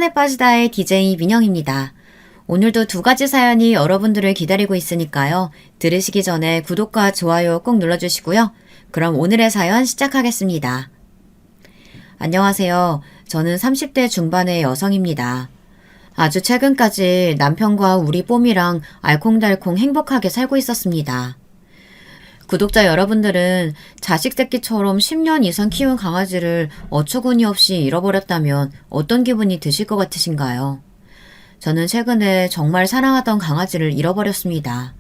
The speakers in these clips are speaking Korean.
사연에 빠지다의 DJ 민영입니다. 오늘도 두 가지 사연이 여러분들을 기다리고 있으니까요. 들으시기 전에 구독과 좋아요 꼭 눌러주시고요. 그럼 오늘의 사연 시작하겠습니다. 안녕하세요. 저는 30대 중반의 여성입니다. 아주 최근까지 남편과 우리 뽀미랑 알콩달콩 행복하게 살고 있었습니다. 구독자 여러분들은 자식 새끼처럼 10년 이상 키운 강아지를 어처구니 없이 잃어버렸다면 어떤 기분이 드실 것 같으신가요? 저는 최근에 정말 사랑하던 강아지를 잃어버렸습니다.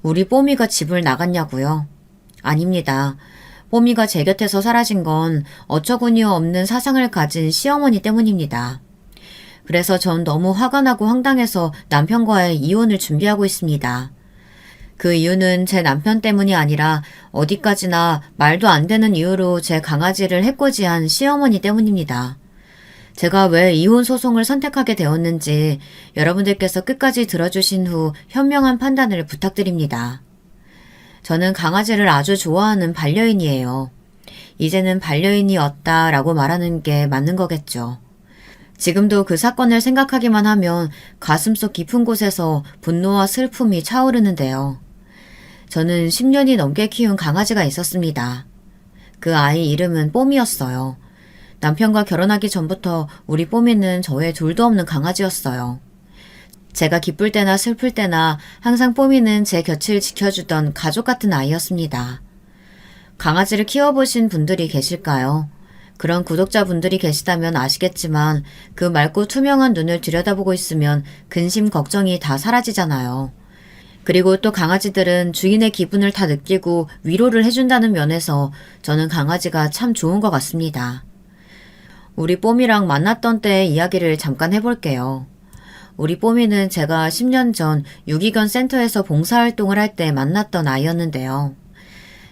우리 뽀미가 집을 나갔냐고요? 아닙니다. 뽀미가 제 곁에서 사라진 건 어처구니 없는 사상을 가진 시어머니 때문입니다. 그래서 전 너무 화가 나고 황당해서 남편과의 이혼을 준비하고 있습니다. 그 이유는 제 남편 때문이 아니라 어디까지나 말도 안 되는 이유로 제 강아지를 해코지한 시어머니 때문입니다. 제가 왜 이혼 소송을 선택하게 되었는지 여러분들께서 끝까지 들어주신 후 현명한 판단을 부탁드립니다. 저는 강아지를 아주 좋아하는 반려인이에요. 이제는 반려인이었다라고 말하는 게 맞는 거겠죠. 지금도 그 사건을 생각하기만 하면 가슴속 깊은 곳에서 분노와 슬픔이 차오르는데요. 저는 10년이 넘게 키운 강아지가 있었습니다. 그 아이 이름은 뽀미였어요. 남편과 결혼하기 전부터 우리 뽀미는 저의 둘도 없는 강아지였어요. 제가 기쁠 때나 슬플 때나 항상 뽀미는 제 곁을 지켜주던 가족 같은 아이였습니다. 강아지를 키워보신 분들이 계실까요? 그런 구독자분들이 계시다면 아시겠지만 그 맑고 투명한 눈을 들여다보고 있으면 근심 걱정이 다 사라지잖아요. 그리고 또 강아지들은 주인의 기분을 다 느끼고 위로를 해준다는 면에서 저는 강아지가 참 좋은 것 같습니다. 우리 뽀미랑 만났던 때의 이야기를 잠깐 해볼게요. 우리 뽀미는 제가 10년 전 유기견 센터에서 봉사활동을 할 때 만났던 아이였는데요.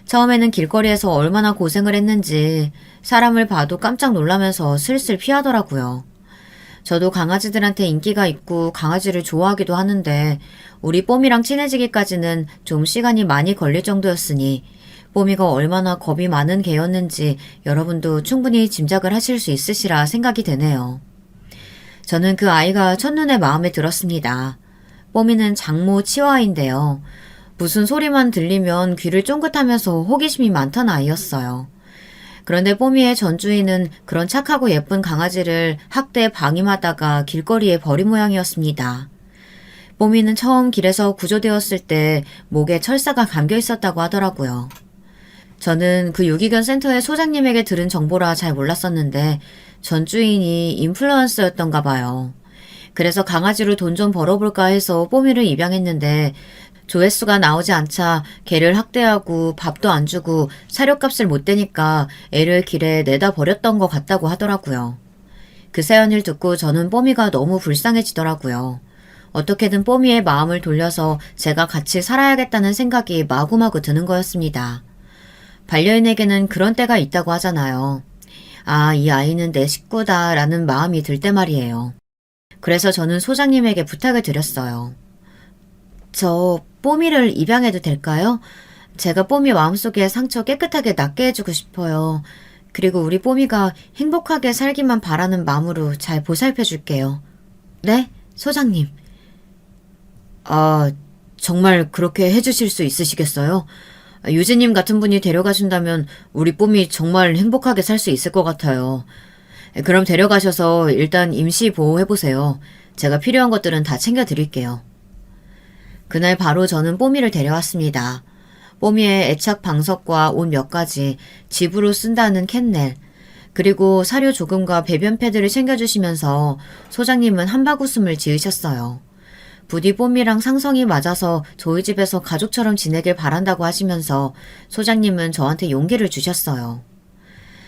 처음에는 길거리에서 얼마나 고생을 했는지 사람을 봐도 깜짝 놀라면서 슬슬 피하더라고요. 저도 강아지들한테 인기가 있고 강아지를 좋아하기도 하는데 우리 뽀미랑 친해지기까지는 좀 시간이 많이 걸릴 정도였으니 뽀미가 얼마나 겁이 많은 개였는지 여러분도 충분히 짐작을 하실 수 있으시라 생각이 되네요. 저는 그 아이가 첫눈에 마음에 들었습니다. 뽀미는 장모 치와인데요. 무슨 소리만 들리면 귀를 쫑긋하면서 호기심이 많던 아이였어요. 그런데 뽀미의 전 주인은 그런 착하고 예쁜 강아지를 학대에 방임하다가 길거리에 버린 모양이었습니다. 뽀미는 처음 길에서 구조되었을 때 목에 철사가 감겨 있었다고 하더라고요. 저는 그 유기견 센터의 소장님에게 들은 정보라 잘 몰랐었는데 전 주인이 인플루언서였던가 봐요. 그래서 강아지로 돈 좀 벌어볼까 해서 뽀미를 입양했는데 조회수가 나오지 않자 개를 학대하고 밥도 안 주고 사료값을 못 대니까 애를 길에 내다 버렸던 것 같다고 하더라고요. 그 사연을 듣고 저는 뽀미가 너무 불쌍해지더라고요. 어떻게든 뽀미의 마음을 돌려서 제가 같이 살아야겠다는 생각이 마구마구 드는 거였습니다. 반려인에게는 그런 때가 있다고 하잖아요. 아, 이 아이는 내 식구다 라는 마음이 들 때 말이에요. 그래서 저는 소장님에게 부탁을 드렸어요. 저 뽀미를 입양해도 될까요? 제가 뽀미 마음속에 상처 깨끗하게 낫게 해주고 싶어요. 그리고 우리 뽀미가 행복하게 살기만 바라는 마음으로 잘 보살펴줄게요. 네? 소장님. 아, 정말 그렇게 해주실 수 있으시겠어요? 유진님 같은 분이 데려가신다면 우리 뽀미 정말 행복하게 살 수 있을 것 같아요. 그럼 데려가셔서 일단 임시 보호해보세요. 제가 필요한 것들은 다 챙겨드릴게요. 그날 바로 저는 뽀미를 데려왔습니다. 뽀미의 애착 방석과 옷 몇 가지, 집으로 쓴다는 캔넬, 그리고 사료 조금과 배변 패드를 챙겨주시면서 소장님은 한바구음을 지으셨어요. 부디 뽀미랑 상성이 맞아서 저희 집에서 가족처럼 지내길 바란다고 하시면서 소장님은 저한테 용기를 주셨어요.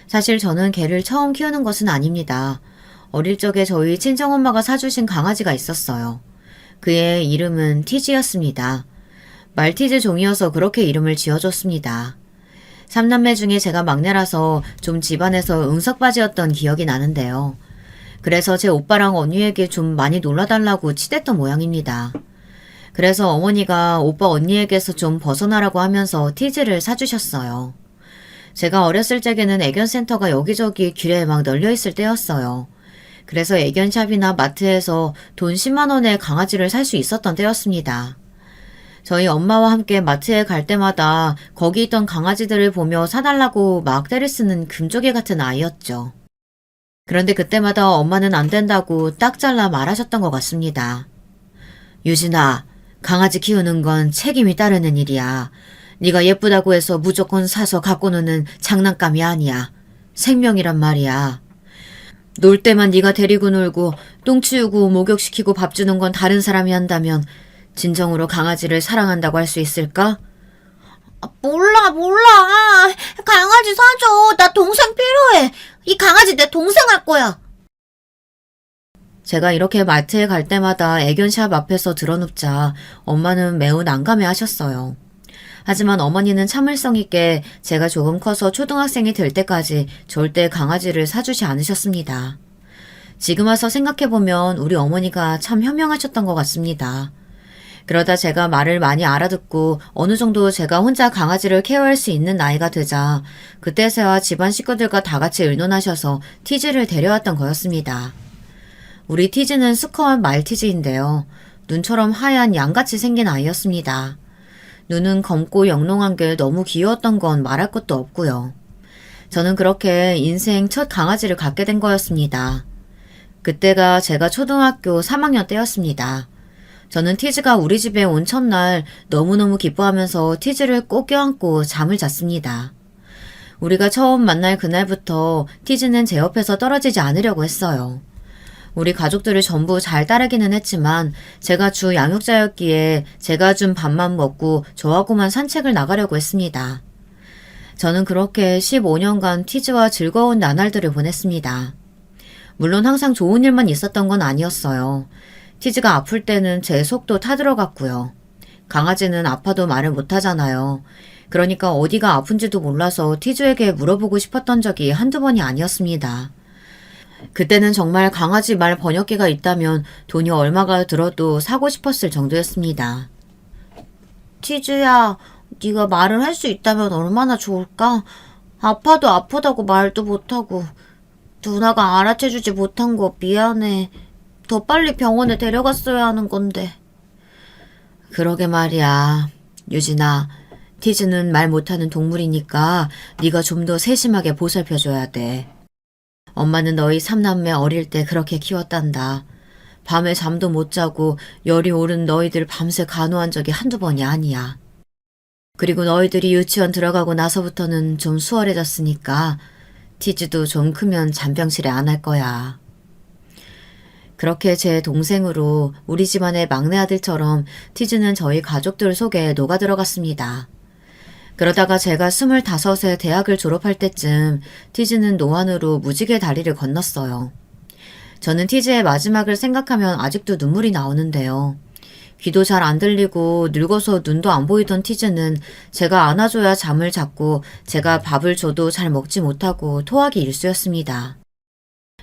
사실 저는 개를 처음 키우는 것은 아닙니다. 어릴 적에 저희 친정엄마가 사주신 강아지가 있었어요. 그의 이름은 티지였습니다. 말티즈 종이어서 그렇게 이름을 지어줬습니다. 3남매 중에 제가 막내라서 좀 집안에서 응석바지였던 기억이 나는데요. 그래서 제 오빠랑 언니에게 좀 많이 놀아달라고 치댔던 모양입니다. 그래서 어머니가 오빠 언니에게서 좀 벗어나라고 하면서 티즈를 사주셨어요. 제가 어렸을 적에는 애견센터가 여기저기 길에 막 널려있을 때였어요. 그래서 애견샵이나 마트에서 돈 10만 원에 강아지를 살 수 있었던 때였습니다. 저희 엄마와 함께 마트에 갈 때마다 거기 있던 강아지들을 보며 사달라고 막 때를 쓰는 금쪽이 같은 아이였죠. 그런데 그때마다 엄마는 안 된다고 딱 잘라 말하셨던 것 같습니다. 유진아, 강아지 키우는 건 책임이 따르는 일이야. 네가 예쁘다고 해서 무조건 사서 갖고 노는 장난감이 아니야. 생명이란 말이야. 놀 때만 네가 데리고 놀고 똥 치우고 목욕시키고 밥 주는 건 다른 사람이 한다면 진정으로 강아지를 사랑한다고 할 수 있을까? 몰라. 강아지 사줘. 나 동생 필요해. 이 강아지 내 동생 할 거야. 제가 이렇게 마트에 갈 때마다 애견샵 앞에서 드러눕자 엄마는 매우 난감해 하셨어요. 하지만 어머니는 참을성 있게 제가 조금 커서 초등학생이 될 때까지 절대 강아지를 사주지 않으셨습니다. 지금 와서 생각해보면 우리 어머니가 참 현명하셨던 것 같습니다. 그러다 제가 말을 많이 알아듣고 어느 정도 제가 혼자 강아지를 케어할 수 있는 나이가 되자 그때서야 집안 식구들과 다 같이 의논하셔서 티즈를 데려왔던 거였습니다. 우리 티즈는 수컷 말티즈인데요. 눈처럼 하얀 양같이 생긴 아이였습니다. 눈은 검고 영롱한 게 너무 귀여웠던 건 말할 것도 없고요. 저는 그렇게 인생 첫 강아지를 갖게 된 거였습니다. 그때가 제가 초등학교 3학년 때였습니다. 저는 티즈가 우리 집에 온 첫날 너무너무 기뻐하면서 티즈를 꼭 껴안고 잠을 잤습니다. 우리가 처음 만날 그날부터 티즈는 제 옆에서 떨어지지 않으려고 했어요. 우리 가족들을 전부 잘 따르기는 했지만 제가 주 양육자였기에 제가 준 밥만 먹고 저하고만 산책을 나가려고 했습니다. 저는 그렇게 15년간 티즈와 즐거운 나날들을 보냈습니다. 물론 항상 좋은 일만 있었던 건 아니었어요. 티즈가 아플 때는 제 속도 타들어갔고요. 강아지는 아파도 말을 못하잖아요. 그러니까 어디가 아픈지도 몰라서 티즈에게 물어보고 싶었던 적이 한두 번이 아니었습니다. 그때는 정말 강아지 말 번역기가 있다면 돈이 얼마가 들어도 사고 싶었을 정도였습니다. 티즈야, 네가 말을 할 수 있다면 얼마나 좋을까? 아파도 아프다고 말도 못하고 누나가 알아채주지 못한 거 미안해. 더 빨리 병원에 데려갔어야 하는 건데. 그러게 말이야. 유진아, 티즈는 말 못하는 동물이니까 네가 좀 더 세심하게 보살펴줘야 돼. 엄마는 너희 삼남매 어릴 때 그렇게 키웠단다. 밤에 잠도 못 자고 열이 오른 너희들 밤새 간호한 적이 한두 번이 아니야. 그리고 너희들이 유치원 들어가고 나서부터는 좀 수월해졌으니까 티즈도 좀 크면 잔병실에 안 할 거야. 그렇게 제 동생으로 우리 집안의 막내 아들처럼 티즈는 저희 가족들 속에 녹아 들어갔습니다. 그러다가 제가 25세 대학을 졸업할 때쯤 티즈는 노안으로 무지개 다리를 건넜어요. 저는 티즈의 마지막을 생각하면 아직도 눈물이 나오는데요. 귀도 잘 안 들리고 늙어서 눈도 안 보이던 티즈는 제가 안아줘야 잠을 잤고 제가 밥을 줘도 잘 먹지 못하고 토하기 일쑤였습니다.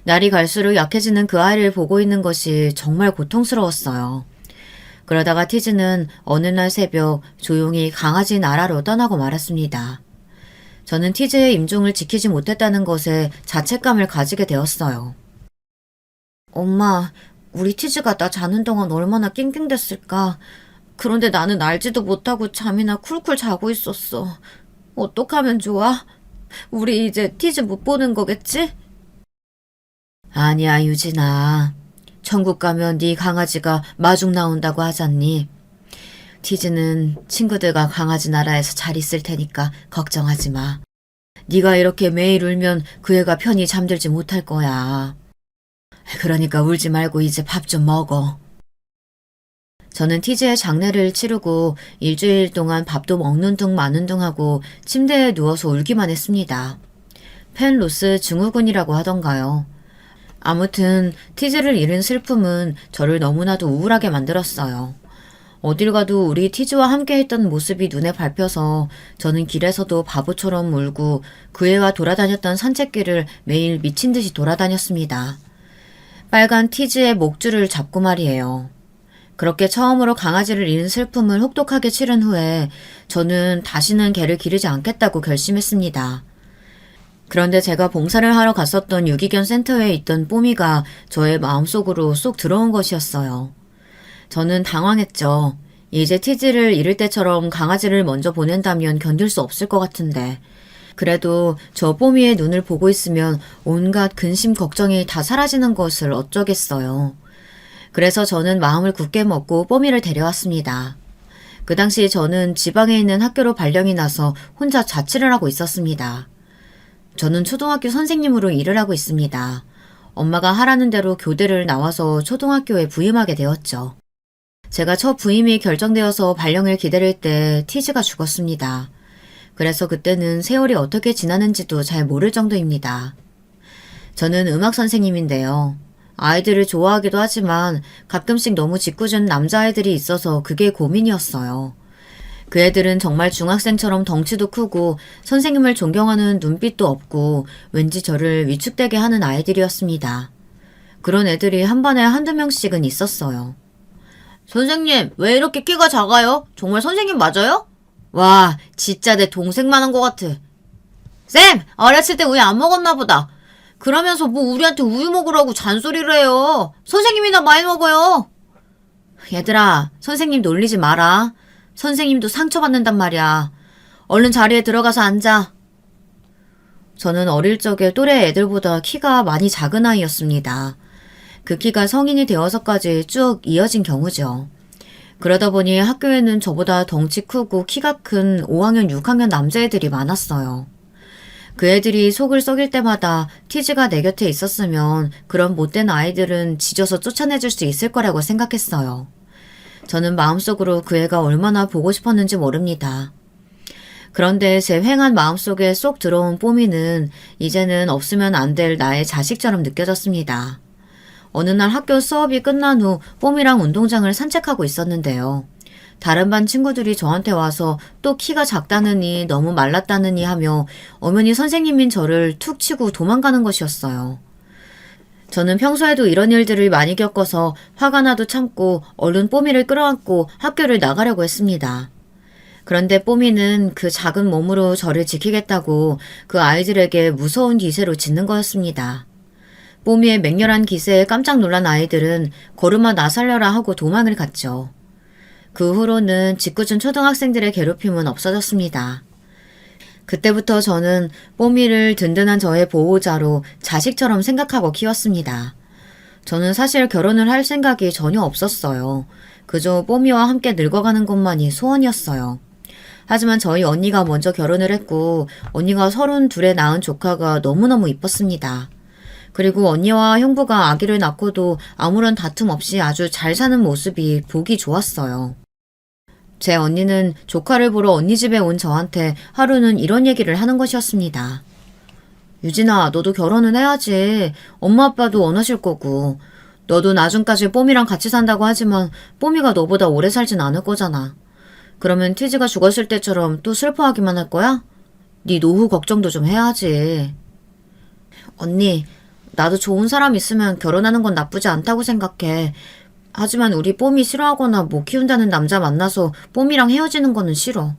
날이 갈수록 약해지는 그 아이를 보고 있는 것이 정말 고통스러웠어요. 그러다가 티즈는 어느 날 새벽 조용히 강아지 나라로 떠나고 말았습니다. 저는 티즈의 임종을 지키지 못했다는 것에 자책감을 가지게 되었어요. 엄마, 우리 티즈가 나 자는 동안 얼마나 낑낑댔을까. 그런데 나는 알지도 못하고 잠이나 쿨쿨 자고 있었어. 어떡하면 좋아? 우리 이제 티즈 못 보는 거겠지? 아니야, 유진아. 천국 가면 네 강아지가 마중 나온다고 하잖니. 티즈는 친구들과 강아지 나라에서 잘 있을 테니까 걱정하지 마. 네가 이렇게 매일 울면 그 애가 편히 잠들지 못할 거야. 그러니까 울지 말고 이제 밥 좀 먹어. 저는 티즈의 장례를 치르고 일주일 동안 밥도 먹는 둥 마는 둥 하고 침대에 누워서 울기만 했습니다. 펜로스 증후군이라고 하던가요. 아무튼 티즈를 잃은 슬픔은 저를 너무나도 우울하게 만들었어요. 어딜 가도 우리 티즈와 함께 했던 모습이 눈에 밟혀서 저는 길에서도 바보처럼 울고 그 애와 돌아다녔던 산책길을 매일 미친 듯이 돌아다녔습니다. 빨간 티즈의 목줄을 잡고 말이에요. 그렇게 처음으로 강아지를 잃은 슬픔을 혹독하게 치른 후에 저는 다시는 개를 기르지 않겠다고 결심했습니다. 그런데 제가 봉사를 하러 갔었던 유기견 센터에 있던 뽀미가 저의 마음속으로 쏙 들어온 것이었어요. 저는 당황했죠. 이제 티지를 잃을 때처럼 강아지를 먼저 보낸다면 견딜 수 없을 것 같은데. 그래도 저 뽀미의 눈을 보고 있으면 온갖 근심 걱정이 다 사라지는 것을 어쩌겠어요. 그래서 저는 마음을 굳게 먹고 뽀미를 데려왔습니다. 그 당시 저는 지방에 있는 학교로 발령이 나서 혼자 자취를 하고 있었습니다. 저는 초등학교 선생님으로 일을 하고 있습니다. 엄마가 하라는 대로 교대를 나와서 초등학교에 부임하게 되었죠. 제가 첫 부임이 결정되어서 발령을 기다릴 때 티즈가 죽었습니다. 그래서 그때는 세월이 어떻게 지나는지도 잘 모를 정도입니다. 저는 음악 선생님인데요. 아이들을 좋아하기도 하지만 가끔씩 너무 짓궂은 남자아이들이 있어서 그게 고민이었어요. 그 애들은 정말 중학생처럼 덩치도 크고 선생님을 존경하는 눈빛도 없고 왠지 저를 위축되게 하는 아이들이었습니다. 그런 애들이 한 반에 한두 명씩은 있었어요. 선생님, 왜 이렇게 키가 작아요? 정말 선생님 맞아요? 와, 진짜 내 동생만 한 것 같아. 쌤! 어렸을 때 우유 안 먹었나 보다. 그러면서 뭐 우리한테 우유 먹으라고 잔소리를 해요. 선생님이나 많이 먹어요. 얘들아, 선생님 놀리지 마라. 선생님도 상처받는단 말이야. 얼른 자리에 들어가서 앉아. 저는 어릴 적에 또래 애들보다 키가 많이 작은 아이였습니다. 그 키가 성인이 되어서까지 쭉 이어진 경우죠. 그러다 보니 학교에는 저보다 덩치 크고 키가 큰 5학년, 6학년 남자애들이 많았어요. 그 애들이 속을 썩일 때마다 티즈가 내 곁에 있었으면 그런 못된 아이들은 짖어서 쫓아내줄 수 있을 거라고 생각했어요. 저는 마음속으로 그 애가 얼마나 보고 싶었는지 모릅니다. 그런데 제 휑한 마음속에 쏙 들어온 뽀미는 이제는 없으면 안 될 나의 자식처럼 느껴졌습니다. 어느 날 학교 수업이 끝난 후 뽀미랑 운동장을 산책하고 있었는데요. 다른 반 친구들이 저한테 와서 또 키가 작다느니 너무 말랐다느니 하며 엄연히 선생님인 저를 툭 치고 도망가는 것이었어요. 저는 평소에도 이런 일들을 많이 겪어서 화가 나도 참고 얼른 뽀미를 끌어안고 학교를 나가려고 했습니다. 그런데 뽀미는 그 작은 몸으로 저를 지키겠다고 그 아이들에게 무서운 기세로 짖는 거였습니다. 뽀미의 맹렬한 기세에 깜짝 놀란 아이들은 걸음아 나 살려라 하고 도망을 갔죠. 그 후로는 짓궂은 초등학생들의 괴롭힘은 없어졌습니다. 그때부터 저는 뽀미를 든든한 저의 보호자로 자식처럼 생각하고 키웠습니다. 저는 사실 결혼을 할 생각이 전혀 없었어요. 그저 뽀미와 함께 늙어가는 것만이 소원이었어요. 하지만 저희 언니가 먼저 결혼을 했고 언니가 32에 낳은 조카가 너무너무 이뻤습니다. 그리고 언니와 형부가 아기를 낳고도 아무런 다툼 없이 아주 잘 사는 모습이 보기 좋았어요. 제 언니는 조카를 보러 언니 집에 온 저한테 하루는 이런 얘기를 하는 것이었습니다. 유진아, 너도 결혼은 해야지. 엄마 아빠도 원하실 거고. 너도 나중까지 뽀미랑 같이 산다고 하지만 뽀미가 너보다 오래 살진 않을 거잖아. 그러면 티즈가 죽었을 때처럼 또 슬퍼하기만 할 거야? 네 노후 걱정도 좀 해야지. 언니, 나도 좋은 사람 있으면 결혼하는 건 나쁘지 않다고 생각해. 하지만 우리 뽀미 싫어하거나 못 키운다는 남자 만나서 뽀미랑 헤어지는 거는 싫어.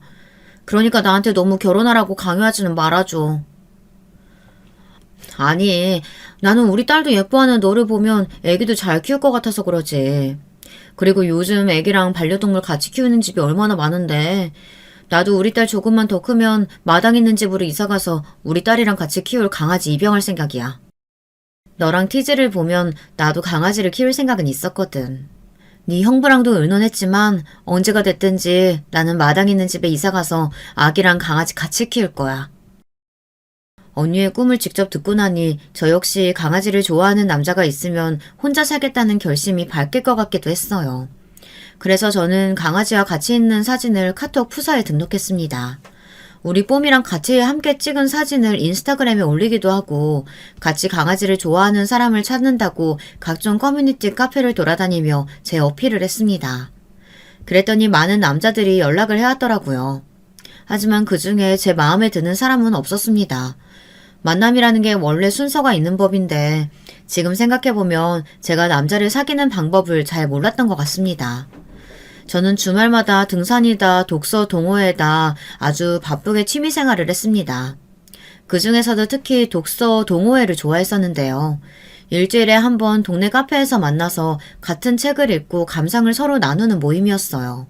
그러니까 나한테 너무 결혼하라고 강요하지는 말아줘. 아니, 나는 우리 딸도 예뻐하는 너를 보면 애기도 잘 키울 것 같아서 그러지. 그리고 요즘 애기랑 반려동물 같이 키우는 집이 얼마나 많은데 나도 우리 딸 조금만 더 크면 마당 있는 집으로 이사가서 우리 딸이랑 같이 키울 강아지 입양할 생각이야. 너랑 티즈를 보면 나도 강아지를 키울 생각은 있었거든. 네 형부랑도 의논했지만 언제가 됐든지 나는 마당 있는 집에 이사가서 아기랑 강아지 같이 키울 거야. 언니의 꿈을 직접 듣고 나니 저 역시 강아지를 좋아하는 남자가 있으면 혼자 살겠다는 결심이 밝힐 것 같기도 했어요. 그래서 저는 강아지와 같이 있는 사진을 카톡 푸사에 등록했습니다. 우리 뽀미랑 같이 함께 찍은 사진을 인스타그램에 올리기도 하고 같이 강아지를 좋아하는 사람을 찾는다고 각종 커뮤니티 카페를 돌아다니며 제 어필을 했습니다. 그랬더니 많은 남자들이 연락을 해왔더라고요. 하지만 그 중에 제 마음에 드는 사람은 없었습니다. 만남이라는 게 원래 순서가 있는 법인데 지금 생각해보면 제가 남자를 사귀는 방법을 잘 몰랐던 것 같습니다. 저는 주말마다 등산이다, 독서 동호회다 아주 바쁘게 취미생활을 했습니다. 그 중에서도 특히 독서 동호회를 좋아했었는데요. 일주일에 한 번 동네 카페에서 만나서 같은 책을 읽고 감상을 서로 나누는 모임이었어요.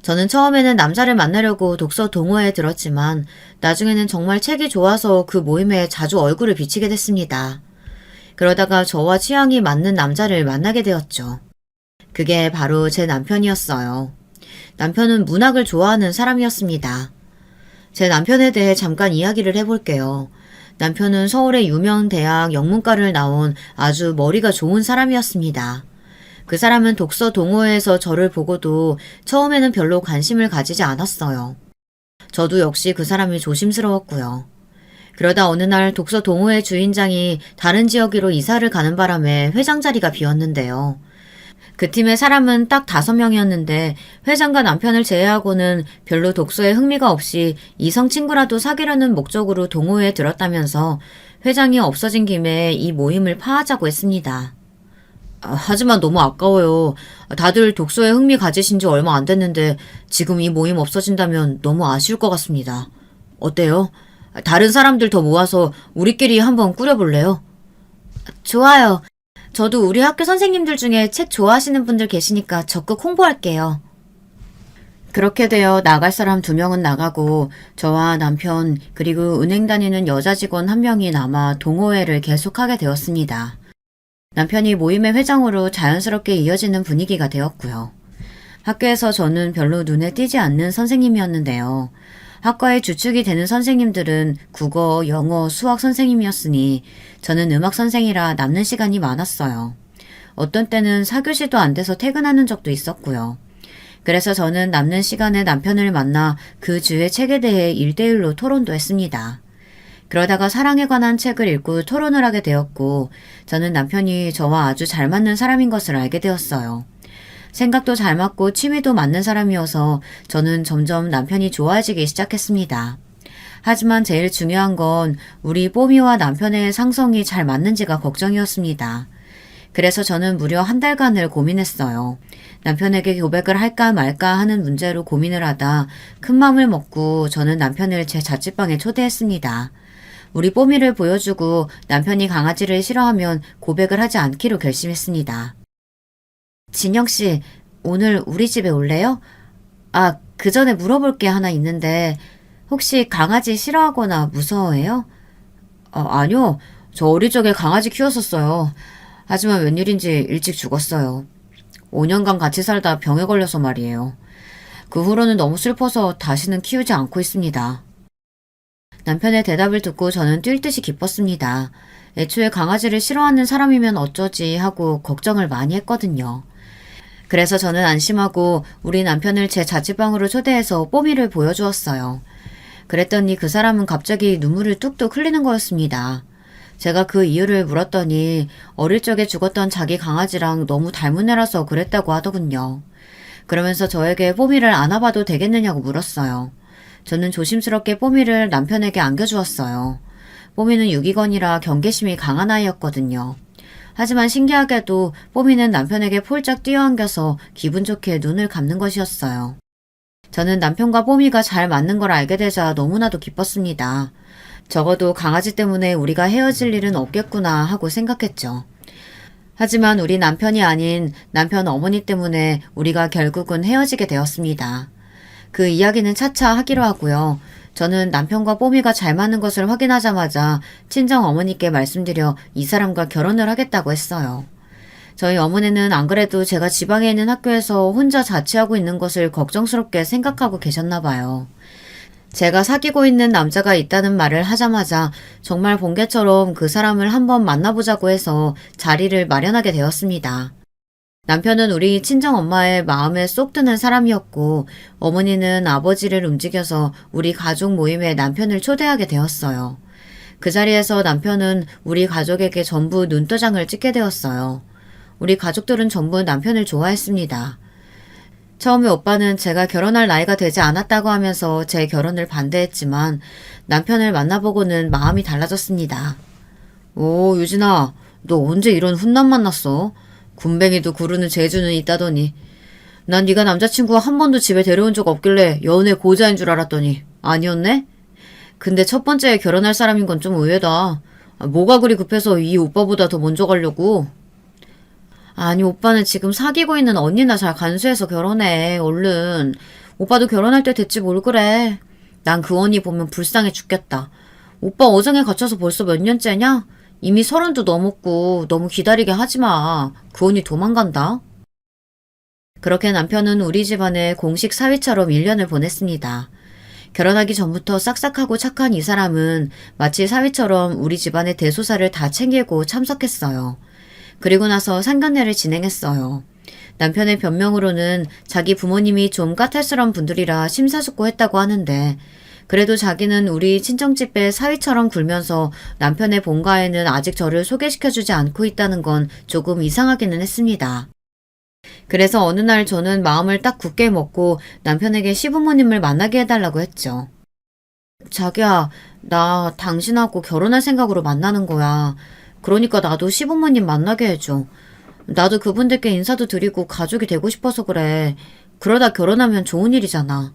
저는 처음에는 남자를 만나려고 독서 동호회에 들었지만 나중에는 정말 책이 좋아서 그 모임에 자주 얼굴을 비치게 됐습니다. 그러다가 저와 취향이 맞는 남자를 만나게 되었죠. 그게 바로 제 남편이었어요. 남편은 문학을 좋아하는 사람이었습니다. 제 남편에 대해 잠깐 이야기를 해볼게요. 남편은 서울의 유명 대학 영문과를 나온 아주 머리가 좋은 사람이었습니다. 그 사람은 독서 동호회에서 저를 보고도 처음에는 별로 관심을 가지지 않았어요. 저도 역시 그 사람이 조심스러웠고요. 그러다 어느 날 독서 동호회 주인장이 다른 지역으로 이사를 가는 바람에 회장 자리가 비었는데요. 그 팀의 사람은 딱 5명이었는데 회장과 남편을 제외하고는 별로 독서에 흥미가 없이 이성 친구라도 사귀려는 목적으로 동호회에 들었다면서 회장이 없어진 김에 이 모임을 파하자고 했습니다. 하지만 너무 아까워요. 다들 독서에 흥미 가지신 지 얼마 안 됐는데 지금 이 모임 없어진다면 너무 아쉬울 것 같습니다. 어때요? 다른 사람들 더 모아서 우리끼리 한번 꾸려볼래요? 좋아요. 저도 우리 학교 선생님들 중에 책 좋아하시는 분들 계시니까 적극 홍보할게요. 그렇게 되어 나갈 사람 2명은 나가고 저와 남편 그리고 은행 다니는 여자 직원 1명이 남아 동호회를 계속하게 되었습니다. 남편이 모임의 회장으로 자연스럽게 이어지는 분위기가 되었고요. 학교에서 저는 별로 눈에 띄지 않는 선생님이었는데요. 학과의 주축이 되는 선생님들은 국어, 영어, 수학 선생님이었으니 저는 음악 선생이라 남는 시간이 많았어요. 어떤 때는 4교시도 안 돼서 퇴근하는 적도 있었고요. 그래서 저는 남는 시간에 남편을 만나 그 주의 책에 대해 1대1로 토론도 했습니다. 그러다가 사랑에 관한 책을 읽고 토론을 하게 되었고 저는 남편이 저와 아주 잘 맞는 사람인 것을 알게 되었어요. 생각도 잘 맞고 취미도 맞는 사람이어서 저는 점점 남편이 좋아지기 시작했습니다. 하지만 제일 중요한 건 우리 뽀미와 남편의 상성이 잘 맞는지가 걱정이었습니다. 그래서 저는 무려 1달간을 고민했어요. 남편에게 고백을 할까 말까 하는 문제로 고민을 하다 큰 맘을 먹고 저는 남편을 제 자취방에 초대했습니다. 우리 뽀미를 보여주고 남편이 강아지를 싫어하면 고백을 하지 않기로 결심했습니다. 진영씨, 오늘 우리 집에 올래요? 그 전에 물어볼 게 하나 있는데 혹시 강아지 싫어하거나 무서워해요? 아니요. 저 어릴 적에 강아지 키웠었어요. 하지만 웬일인지 일찍 죽었어요. 5년간 같이 살다 병에 걸려서 말이에요. 그 후로는 너무 슬퍼서 다시는 키우지 않고 있습니다. 남편의 대답을 듣고 저는 뛸 듯이 기뻤습니다. 애초에 강아지를 싫어하는 사람이면 어쩌지 하고 걱정을 많이 했거든요. 그래서 저는 안심하고 우리 남편을 제 자취방으로 초대해서 뽀미를 보여주었어요. 그랬더니 그 사람은 갑자기 눈물을 뚝뚝 흘리는 거였습니다. 제가 그 이유를 물었더니 어릴 적에 죽었던 자기 강아지랑 너무 닮은 애라서 그랬다고 하더군요. 그러면서 저에게 뽀미를 안아봐도 되겠느냐고 물었어요. 저는 조심스럽게 뽀미를 남편에게 안겨주었어요. 뽀미는 유기견이라 경계심이 강한 아이였거든요. 하지만 신기하게도 뽀미는 남편에게 폴짝 뛰어안겨서 기분 좋게 눈을 감는 것이었어요. 저는 남편과 뽀미가 잘 맞는 걸 알게 되자 너무나도 기뻤습니다. 적어도 강아지 때문에 우리가 헤어질 일은 없겠구나 하고 생각했죠. 하지만 우리 남편이 아닌 남편 어머니 때문에 우리가 결국은 헤어지게 되었습니다. 그 이야기는 차차 하기로 하고요. 저는 남편과 뽀미가 잘 맞는 것을 확인하자마자 친정 어머니께 말씀드려 이 사람과 결혼을 하겠다고 했어요. 저희 어머니는 안 그래도 제가 지방에 있는 학교에서 혼자 자취하고 있는 것을 걱정스럽게 생각하고 계셨나 봐요. 제가 사귀고 있는 남자가 있다는 말을 하자마자 정말 번개처럼 그 사람을 한번 만나보자고 해서 자리를 마련하게 되었습니다. 남편은 우리 친정엄마의 마음에 쏙 드는 사람이었고 어머니는 아버지를 움직여서 우리 가족 모임에 남편을 초대하게 되었어요. 그 자리에서 남편은 우리 가족에게 전부 눈도장을 찍게 되었어요. 우리 가족들은 전부 남편을 좋아했습니다. 처음에 오빠는 제가 결혼할 나이가 되지 않았다고 하면서 제 결혼을 반대했지만 남편을 만나보고는 마음이 달라졌습니다. 오, 유진아, 너 언제 이런 훈남 만났어? 군뱅이도 구르는 재주는 있다더니. 난 네가 남자친구 한 번도 집에 데려온 적 없길래 연애 고자인 줄 알았더니 아니었네? 근데 첫 번째 결혼할 사람인 건 좀 의외다. 뭐가 그리 급해서 이 오빠보다 더 먼저 가려고? 아니, 오빠는 지금 사귀고 있는 언니나 잘 간수해서 결혼해, 얼른. 오빠도 결혼할 때 됐지 뭘 그래. 난 그 언니 보면 불쌍해 죽겠다. 오빠 어장에 갇혀서 벌써 몇 년째냐? 이미 30도 넘었고 너무 기다리게 하지 마. 그 언니 도망간다. 그렇게 남편은 우리 집안에 공식 사위처럼 1년을 보냈습니다. 결혼하기 전부터 싹싹하고 착한 이 사람은 마치 사위처럼 우리 집안의 대소사를 다 챙기고 참석했어요. 그리고 나서 상견례를 진행했어요. 남편의 변명으로는 자기 부모님이 좀 까탈스러운 분들이라 심사숙고했다고 하는데 그래도 자기는 우리 친정집에 사위처럼 굴면서 남편의 본가에는 아직 저를 소개시켜주지 않고 있다는 건 조금 이상하기는 했습니다. 그래서 어느 날 저는 마음을 딱 굳게 먹고 남편에게 시부모님을 만나게 해달라고 했죠. 자기야, 나 당신하고 결혼할 생각으로 만나는 거야. 그러니까 나도 시부모님 만나게 해줘. 나도 그분들께 인사도 드리고 가족이 되고 싶어서 그래. 그러다 결혼하면 좋은 일이잖아.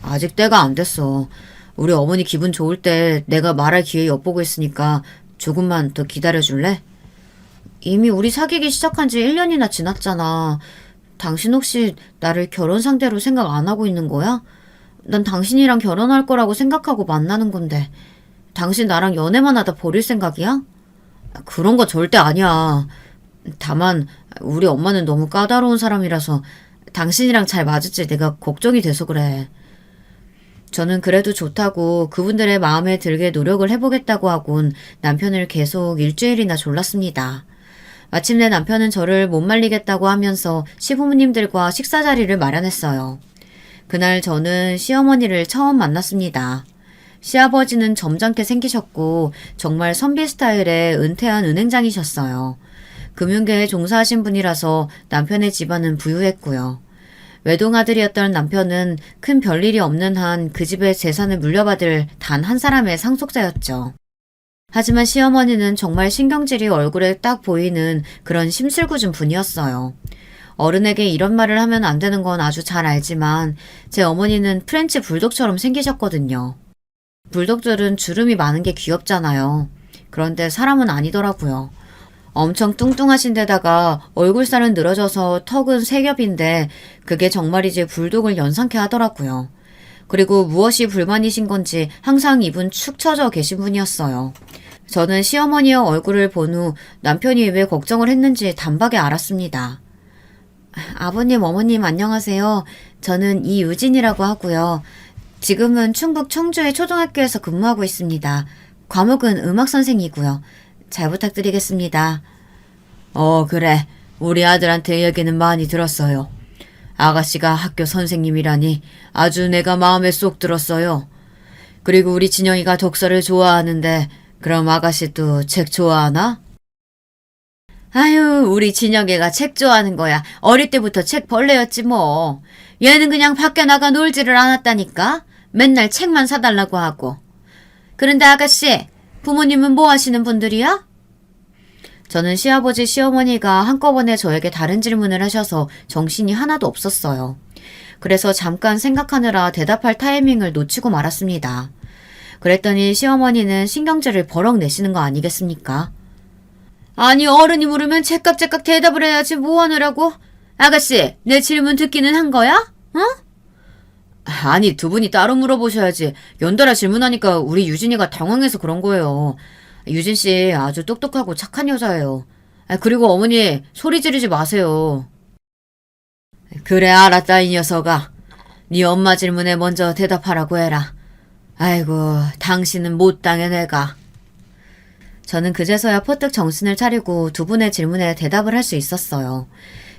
아직 때가 안 됐어. 우리 어머니 기분 좋을 때 내가 말할 기회 엿보고 있으니까 조금만 더 기다려줄래? 이미 우리 사귀기 시작한 지 1년이나 지났잖아. 당신 혹시 나를 결혼 상대로 생각 안 하고 있는 거야? 난 당신이랑 결혼할 거라고 생각하고 만나는 건데 당신 나랑 연애만 하다 버릴 생각이야? 그런 거 절대 아니야. 다만 우리 엄마는 너무 까다로운 사람이라서 당신이랑 잘 맞을지 내가 걱정이 돼서 그래. 저는 그래도 좋다고 그분들의 마음에 들게 노력을 해보겠다고 하곤 남편을 계속 일주일이나 졸랐습니다. 마침내 남편은 저를 못 말리겠다고 하면서 시부모님들과 식사 자리를 마련했어요. 그날 저는 시어머니를 처음 만났습니다. 시아버지는 점잖게 생기셨고 정말 선비 스타일의 은퇴한 은행장이셨어요. 금융계에 종사하신 분이라서 남편의 집안은 부유했고요. 외동아들이었던 남편은 큰 별일이 없는 한 그 집의 재산을 물려받을 단 한 사람의 상속자였죠. 하지만 시어머니는 정말 신경질이 얼굴에 딱 보이는 그런 심술궂은 분이었어요. 어른에게 이런 말을 하면 안 되는 건 아주 잘 알지만 제 어머니는 프렌치 불독처럼 생기셨거든요. 불독들은 주름이 많은 게 귀엽잖아요. 그런데 사람은 아니더라고요. 엄청 뚱뚱하신 데다가 얼굴살은 늘어져서 턱은 세 겹인데 그게 정말이지 불독을 연상케 하더라고요. 그리고 무엇이 불만이신 건지 항상 입은 축 처져 계신 분이었어요. 저는 시어머니의 얼굴을 본 후 남편이 왜 걱정을 했는지 단박에 알았습니다. 아버님, 어머님 안녕하세요. 저는 이유진이라고 하고요. 지금은 충북 청주의 초등학교에서 근무하고 있습니다. 과목은 음악선생이고요. 잘 부탁드리겠습니다. 그래. 우리 아들한테 얘기는 많이 들었어요. 아가씨가 학교 선생님이라니 아주 내가 마음에 쏙 들었어요. 그리고 우리 진영이가 독서를 좋아하는데 그럼 아가씨도 책 좋아하나? 아유, 우리 진영이가 책 좋아하는 거야. 어릴 때부터 책 벌레였지 뭐. 얘는 그냥 밖에 나가 놀지를 않았다니까. 맨날 책만 사달라고 하고. 그런데 아가씨, 부모님은 뭐 하시는 분들이야? 저는 시아버지, 시어머니가 한꺼번에 저에게 다른 질문을 하셔서 정신이 하나도 없었어요. 그래서 잠깐 생각하느라 대답할 타이밍을 놓치고 말았습니다. 그랬더니 시어머니는 신경질을 버럭 내시는 거 아니겠습니까? 아니, 어른이 물으면 제깍제깍 대답을 해야지 뭐 하느라고? 아가씨, 내 질문 듣기는 한 거야? 응? 아니, 두 분이 따로 물어보셔야지. 연달아 질문하니까 우리 유진이가 당황해서 그런 거예요. 유진 씨 아주 똑똑하고 착한 여자예요. 그리고 어머니 소리 지르지 마세요. 그래, 알았다 이 녀석아. 네 엄마 질문에 먼저 대답하라고 해라. 아이고, 당신은 못당해 내가. 저는 그제서야 퍼뜩 정신을 차리고 두 분의 질문에 대답을 할 수 있었어요.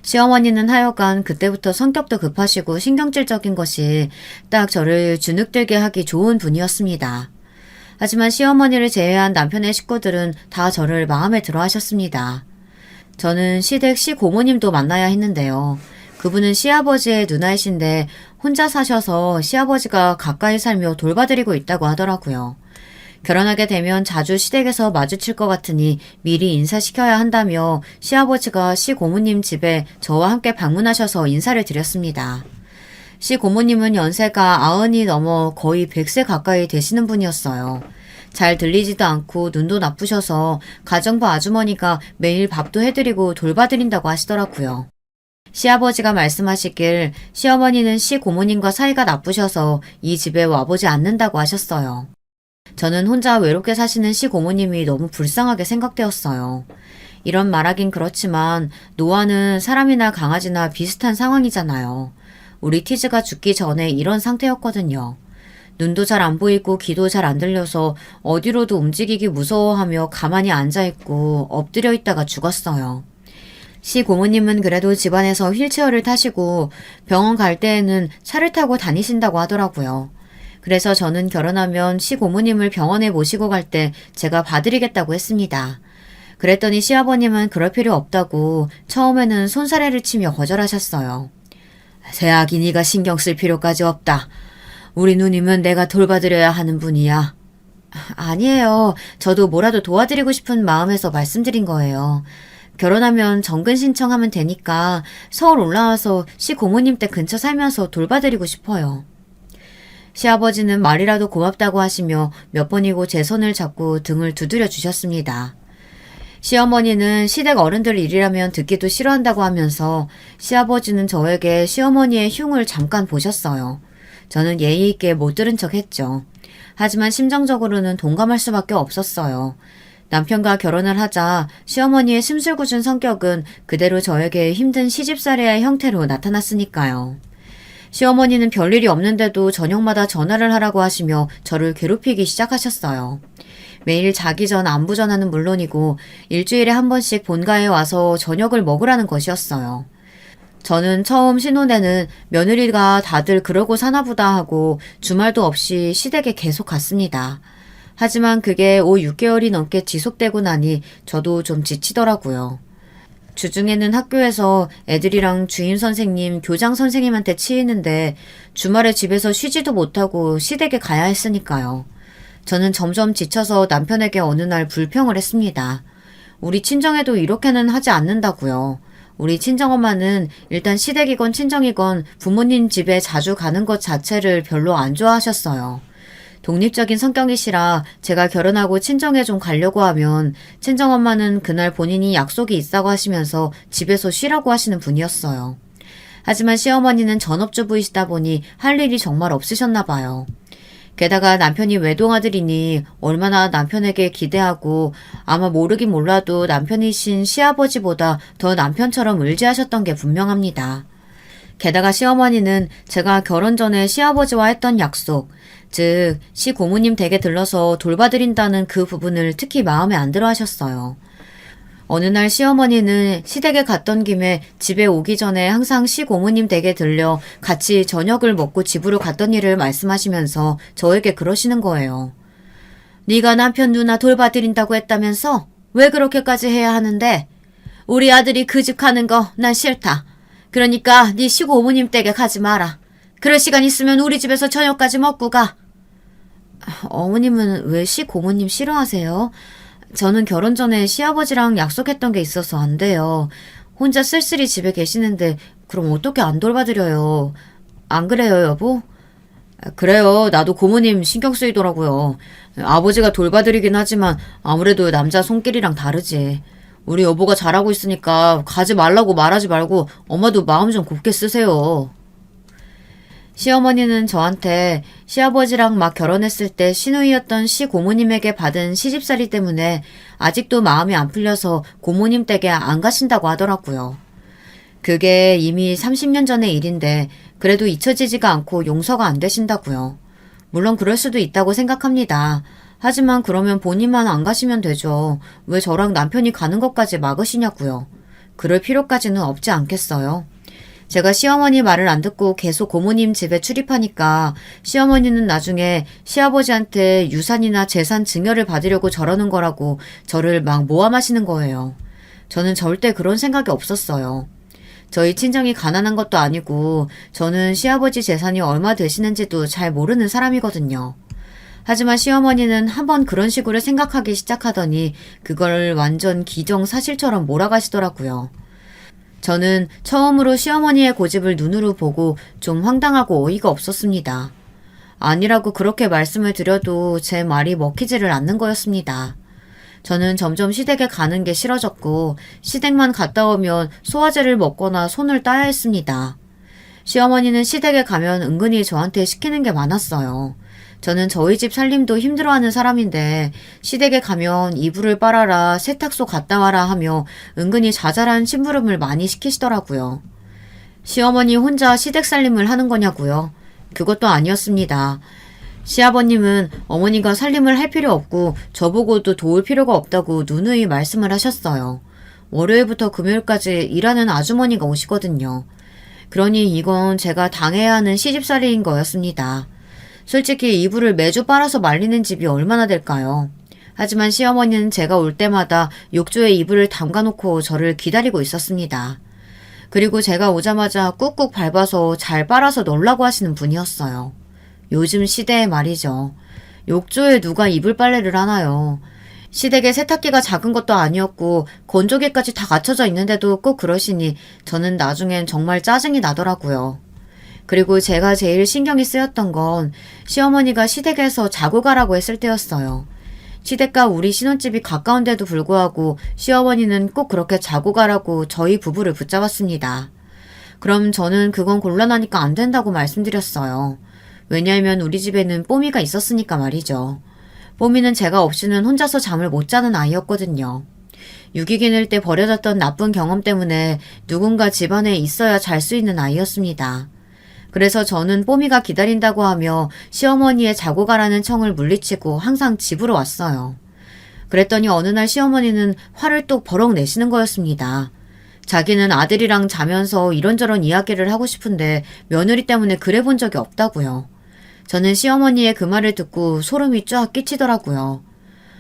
시어머니는 하여간 그때부터 성격도 급하시고 신경질적인 것이 딱 저를 주눅들게 하기 좋은 분이었습니다. 하지만 시어머니를 제외한 남편의 식구들은 다 저를 마음에 들어 하셨습니다. 저는 시댁 시고모님도 만나야 했는데요. 그분은 시아버지의 누나이신데 혼자 사셔서 시아버지가 가까이 살며 돌봐드리고 있다고 하더라고요. 결혼하게 되면 자주 시댁에서 마주칠 것 같으니 미리 인사시켜야 한다며 시아버지가 시고모님 집에 저와 함께 방문하셔서 인사를 드렸습니다. 시고모님은 연세가 90이 넘어 거의 100세 가까이 되시는 분이었어요. 잘 들리지도 않고 눈도 나쁘셔서 가정부 아주머니가 매일 밥도 해드리고 돌봐드린다고 하시더라고요. 시아버지가 말씀하시길 시어머니는 시고모님과 사이가 나쁘셔서 이 집에 와보지 않는다고 하셨어요. 저는 혼자 외롭게 사시는 시고모님이 너무 불쌍하게 생각되었어요. 이런 말하긴 그렇지만 노아는 사람이나 강아지나 비슷한 상황이잖아요. 우리 티즈가 죽기 전에 이런 상태였거든요. 눈도 잘 안 보이고 귀도 잘 안 들려서 어디로도 움직이기 무서워하며 가만히 앉아있고 엎드려 있다가 죽었어요. 시고모님은 그래도 집안에서 휠체어를 타시고 병원 갈 때에는 차를 타고 다니신다고 하더라고요. 그래서 저는 결혼하면 시고모님을 병원에 모시고 갈 때 제가 봐드리겠다고 했습니다. 그랬더니 시아버님은 그럴 필요 없다고 처음에는 손사래를 치며 거절하셨어요. 새아기 네가 신경 쓸 필요까지 없다. 우리 누님은 내가 돌봐드려야 하는 분이야. 아니에요. 저도 뭐라도 도와드리고 싶은 마음에서 말씀드린 거예요. 결혼하면 정근 신청하면 되니까 서울 올라와서 시고모님 댁 근처 살면서 돌봐드리고 싶어요. 시아버지는 말이라도 고맙다고 하시며 몇 번이고 제 손을 잡고 등을 두드려 주셨습니다. 시어머니는 시댁 어른들 일이라면 듣기도 싫어한다고 하면서 시아버지는 저에게 시어머니의 흉을 잠깐 보셨어요. 저는 예의 있게 못 들은 척 했죠. 하지만 심정적으로는 동감할 수밖에 없었어요. 남편과 결혼을 하자 시어머니의 심술궂은 성격은 그대로 저에게 힘든 시집살이의 형태로 나타났으니까요. 시어머니는 별일이 없는데도 저녁마다 전화를 하라고 하시며 저를 괴롭히기 시작하셨어요. 매일 자기 전 안부 전화는 물론이고 일주일에 한 번씩 본가에 와서 저녁을 먹으라는 것이었어요. 저는 처음 신혼에는 며느리가 다들 그러고 사나보다 하고 주말도 없이 시댁에 계속 갔습니다. 하지만 그게 6개월이 넘게 지속되고 나니 저도 좀 지치더라고요. 주중에는 학교에서 애들이랑 주임 선생님, 교장 선생님한테 치이는데 주말에 집에서 쉬지도 못하고 시댁에 가야 했으니까요. 저는 점점 지쳐서 남편에게 어느 날 불평을 했습니다. 우리 친정에도 이렇게는 하지 않는다고요. 우리 친정엄마는 일단 시댁이건 친정이건 부모님 집에 자주 가는 것 자체를 별로 안 좋아하셨어요. 독립적인 성격이시라 제가 결혼하고 친정에 좀 가려고 하면 친정엄마는 그날 본인이 약속이 있다고 하시면서 집에서 쉬라고 하시는 분이었어요. 하지만 시어머니는 전업주부이시다 보니 할 일이 정말 없으셨나 봐요. 게다가 남편이 외동아들이니 얼마나 남편에게 기대하고 아마 모르긴 몰라도 남편이신 시아버지보다 더 남편처럼 의지하셨던 게 분명합니다. 게다가 시어머니는 제가 결혼 전에 시아버지와 했던 약속, 즉 시고모님 댁에 들러서 돌봐드린다는 그 부분을 특히 마음에 안 들어 하셨어요. 어느 날 시어머니는 시댁에 갔던 김에 집에 오기 전에 항상 시고모님 댁에 들려 같이 저녁을 먹고 집으로 갔던 일을 말씀하시면서 저에게 그러시는 거예요. 네가 남편 누나 돌봐드린다고 했다면서? 왜 그렇게까지 해야 하는데? 우리 아들이 그 집 가는 거 난 싫다. 그러니까 네 시고모님 댁에 가지 마라. 그럴 시간 있으면 우리 집에서 저녁까지 먹고 가. 어머님은 왜 시고모님 싫어하세요? 저는 결혼 전에 시아버지랑 약속했던 게 있어서 안 돼요. 혼자 쓸쓸히 집에 계시는데 그럼 어떻게 안 돌봐드려요? 안 그래요, 여보? 그래요. 나도 고모님 신경 쓰이더라고요. 아버지가 돌봐드리긴 하지만 아무래도 남자 손길이랑 다르지. 우리 여보가 잘하고 있으니까 가지 말라고 말하지 말고 엄마도 마음 좀 곱게 쓰세요. 시어머니는 저한테 시아버지랑 막 결혼했을 때 시누이였던 시고모님에게 받은 시집살이 때문에 아직도 마음이 안 풀려서 고모님 댁에 안 가신다고 하더라고요. 그게 이미 30년 전의 일인데 그래도 잊혀지지가 않고 용서가 안 되신다고요. 물론 그럴 수도 있다고 생각합니다. 하지만 그러면 본인만 안 가시면 되죠. 왜 저랑 남편이 가는 것까지 막으시냐고요. 그럴 필요까지는 없지 않겠어요? 제가 시어머니 말을 안 듣고 계속 고모님 집에 출입하니까 시어머니는 나중에 시아버지한테 유산이나 재산 증여를 받으려고 저러는 거라고 저를 막 모함하시는 거예요. 저는 절대 그런 생각이 없었어요. 저희 친정이 가난한 것도 아니고 저는 시아버지 재산이 얼마 되시는지도 잘 모르는 사람이거든요. 하지만 시어머니는 한번 그런 식으로 생각하기 시작하더니 그걸 완전 기정사실처럼 몰아가시더라고요. 저는 처음으로 시어머니의 고집을 눈으로 보고 좀 황당하고 어이가 없었습니다. 아니라고 그렇게 말씀을 드려도 제 말이 먹히지를 않는 거였습니다. 저는 점점 시댁에 가는 게 싫어졌고 시댁만 갔다 오면 소화제를 먹거나 손을 따야 했습니다. 시어머니는 시댁에 가면 은근히 저한테 시키는 게 많았어요. 저는 저희 집 살림도 힘들어하는 사람인데 시댁에 가면 이불을 빨아라, 세탁소 갔다 와라 하며 은근히 자잘한 심부름을 많이 시키시더라고요. 시어머니 혼자 시댁 살림을 하는 거냐고요? 그것도 아니었습니다. 시아버님은 어머니가 살림을 할 필요 없고 저보고도 도울 필요가 없다고 누누이 말씀을 하셨어요. 월요일부터 금요일까지 일하는 아주머니가 오시거든요. 그러니 이건 제가 당해야 하는 시집살이인 거였습니다. 솔직히 이불을 매주 빨아서 말리는 집이 얼마나 될까요? 하지만 시어머니는 제가 올 때마다 욕조에 이불을 담가놓고 저를 기다리고 있었습니다. 그리고 제가 오자마자 꾹꾹 밟아서 잘 빨아서 넣으라고 하시는 분이었어요. 요즘 시대에 말이죠. 욕조에 누가 이불 빨래를 하나요? 시댁에 세탁기가 작은 것도 아니었고 건조기까지 다 갖춰져 있는데도 꼭 그러시니 저는 나중엔 정말 짜증이 나더라고요. 그리고 제가 제일 신경이 쓰였던 건 시어머니가 시댁에서 자고 가라고 했을 때였어요. 시댁과 우리 신혼집이 가까운데도 불구하고 시어머니는 꼭 그렇게 자고 가라고 저희 부부를 붙잡았습니다. 그럼 저는 그건 곤란하니까 안 된다고 말씀드렸어요. 왜냐하면 우리 집에는 뽀미가 있었으니까 말이죠. 뽀미는 제가 없이는 혼자서 잠을 못 자는 아이였거든요. 유기견일 때 버려졌던 나쁜 경험 때문에 누군가 집안에 있어야 잘 수 있는 아이였습니다. 그래서 저는 뽀미가 기다린다고 하며 시어머니의 자고 가라는 청을 물리치고 항상 집으로 왔어요. 그랬더니 어느 날 시어머니는 화를 또 버럭 내시는 거였습니다. 자기는 아들이랑 자면서 이런저런 이야기를 하고 싶은데 며느리 때문에 그래 본 적이 없다고요. 저는 시어머니의 그 말을 듣고 소름이 쫙 끼치더라고요.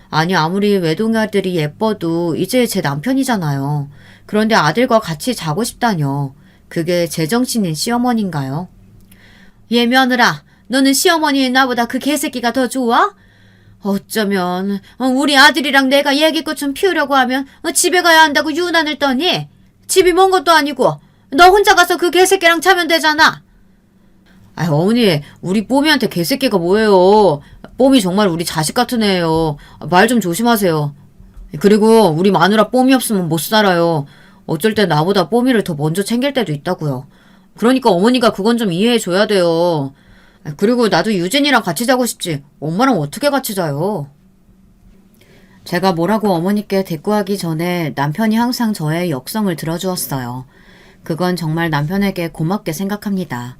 아니 아무리 외동아들이 예뻐도 이제 제 남편이잖아요. 그런데 아들과 같이 자고 싶다뇨. 그게 제정신인 시어머니인가요? 얘 며느라, 너는 시어머니인 나보다 그 개새끼가 더 좋아? 어쩌면 우리 아들이랑 내가 얘기꽃 좀 피우려고 하면 집에 가야 한다고 유난을 떠니? 집이 먼 것도 아니고 너 혼자 가서 그 개새끼랑 자면 되잖아. 아 어머니 우리 뽀미한테 개새끼가 뭐예요. 뽀미 정말 우리 자식 같은 애예요. 말 좀 조심하세요. 그리고 우리 마누라 뽀미 없으면 못 살아요. 어쩔 때 나보다 뽀미를 더 먼저 챙길 때도 있다고요. 그러니까 어머니가 그건 좀 이해해줘야 돼요. 그리고 나도 유진이랑 같이 자고 싶지. 엄마랑 어떻게 같이 자요? 제가 뭐라고 어머니께 대꾸하기 전에 남편이 항상 저의 역성을 들어주었어요. 그건 정말 남편에게 고맙게 생각합니다.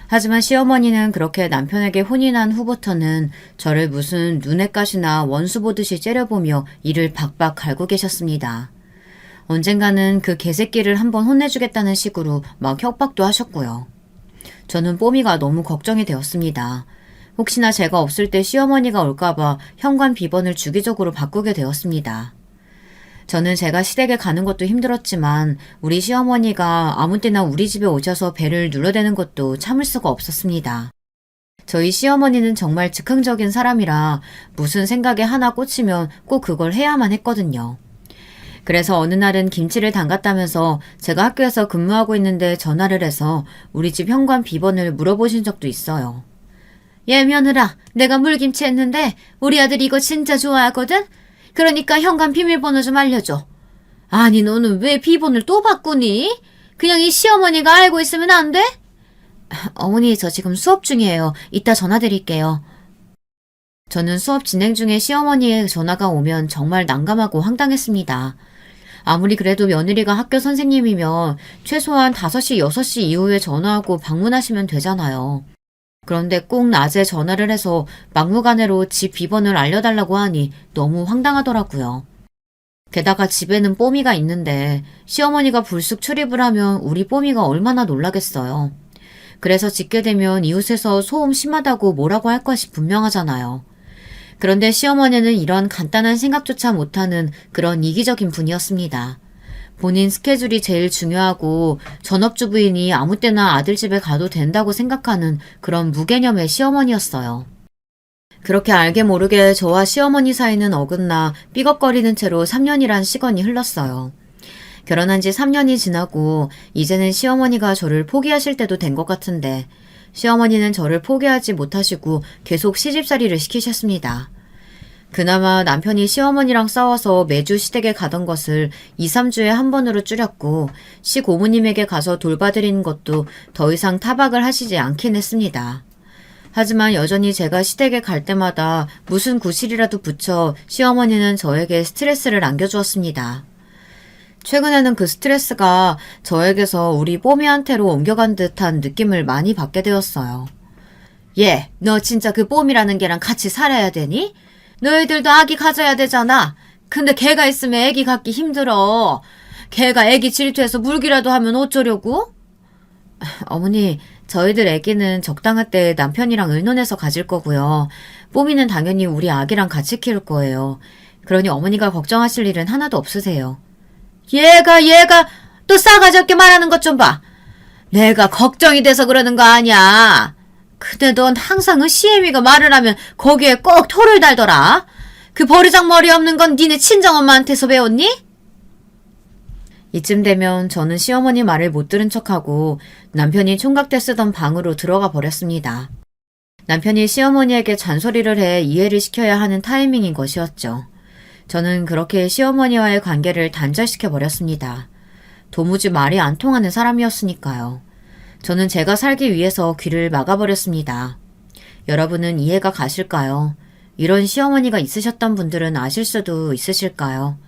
하지만 시어머니는 그렇게 남편에게 혼이 난 후부터는 저를 무슨 눈엣가시나 원수 보듯이 째려보며 이를 박박 갈고 계셨습니다. 언젠가는 그 개새끼를 한번 혼내주겠다는 식으로 막 협박도 하셨고요. 저는 뽀미가 너무 걱정이 되었습니다. 혹시나 제가 없을 때 시어머니가 올까봐 현관 비번을 주기적으로 바꾸게 되었습니다. 저는 제가 시댁에 가는 것도 힘들었지만 우리 시어머니가 아무 때나 우리 집에 오셔서 배를 눌러대는 것도 참을 수가 없었습니다. 저희 시어머니는 정말 즉흥적인 사람이라 무슨 생각에 하나 꽂히면 꼭 그걸 해야만 했거든요. 그래서 어느 날은 김치를 담갔다면서 제가 학교에서 근무하고 있는데 전화를 해서 우리 집 현관 비번을 물어보신 적도 있어요. 얘 며느라, 내가 물김치 했는데 우리 아들이 이거 진짜 좋아하거든? 그러니까 현관 비밀번호 좀 알려줘. 아니 너는 왜 비번을 또 바꾸니? 그냥 이 시어머니가 알고 있으면 안 돼? 어머니 저 지금 수업 중이에요. 이따 전화 드릴게요. 저는 수업 진행 중에 시어머니의 전화가 오면 정말 난감하고 황당했습니다. 아무리 그래도 며느리가 학교 선생님이면 최소한 5시, 6시 이후에 전화하고 방문하시면 되잖아요. 그런데 꼭 낮에 전화를 해서 막무가내로 집 비번을 알려달라고 하니 너무 황당하더라고요. 게다가 집에는 뽀미가 있는데 시어머니가 불쑥 출입을 하면 우리 뽀미가 얼마나 놀라겠어요. 그래서 짖게 되면 이웃에서 소음 심하다고 뭐라고 할 것이 분명하잖아요. 그런데 시어머니는 이런 간단한 생각조차 못하는 그런 이기적인 분이었습니다. 본인 스케줄이 제일 중요하고 전업주부이니 아무 때나 아들 집에 가도 된다고 생각하는 그런 무개념의 시어머니였어요. 그렇게 알게 모르게 저와 시어머니 사이는 어긋나 삐걱거리는 채로 3년이란 시간이 흘렀어요. 결혼한 지 3년이 지나고 이제는 시어머니가 저를 포기하실 때도 된 것 같은데 시어머니는 저를 포기하지 못하시고 계속 시집살이를 시키셨습니다. 그나마 남편이 시어머니랑 싸워서 매주 시댁에 가던 것을 2, 3주에 한 번으로 줄였고 시고모님에게 가서 돌봐드리는 것도 더 이상 타박을 하시지 않긴 했습니다. 하지만 여전히 제가 시댁에 갈 때마다 무슨 구실이라도 붙여 시어머니는 저에게 스트레스를 안겨주었습니다. 최근에는 그 스트레스가 저에게서 우리 뽀미한테로 옮겨간 듯한 느낌을 많이 받게 되었어요. 얘, 너 진짜 그 뽀미라는 개랑 같이 살아야 되니? 너희들도 아기 가져야 되잖아. 근데 걔가 있으면 애기 갖기 힘들어. 걔가 애기 질투해서 물기라도 하면 어쩌려고? 어머니, 저희들 애기는 적당할 때 남편이랑 의논해서 가질 거고요. 뽀미는 당연히 우리 아기랑 같이 키울 거예요. 그러니 어머니가 걱정하실 일은 하나도 없으세요. 얘가 또 싸가지 없게 말하는 것 좀 봐. 내가 걱정이 돼서 그러는 거 아니야. 근데 넌 항상 시애미가 말을 하면 거기에 꼭 토를 달더라. 그 버르장머리 없는 건 니네 친정엄마한테서 배웠니? 이쯤 되면 저는 시어머니 말을 못 들은 척하고 남편이 총각대 쓰던 방으로 들어가 버렸습니다. 남편이 시어머니에게 잔소리를 해 이해를 시켜야 하는 타이밍인 것이었죠. 저는 그렇게 시어머니와의 관계를 단절시켜 버렸습니다. 도무지 말이 안 통하는 사람이었으니까요. 저는 제가 살기 위해서 귀를 막아버렸습니다. 여러분은 이해가 가실까요? 이런 시어머니가 있으셨던 분들은 아실 수도 있으실까요?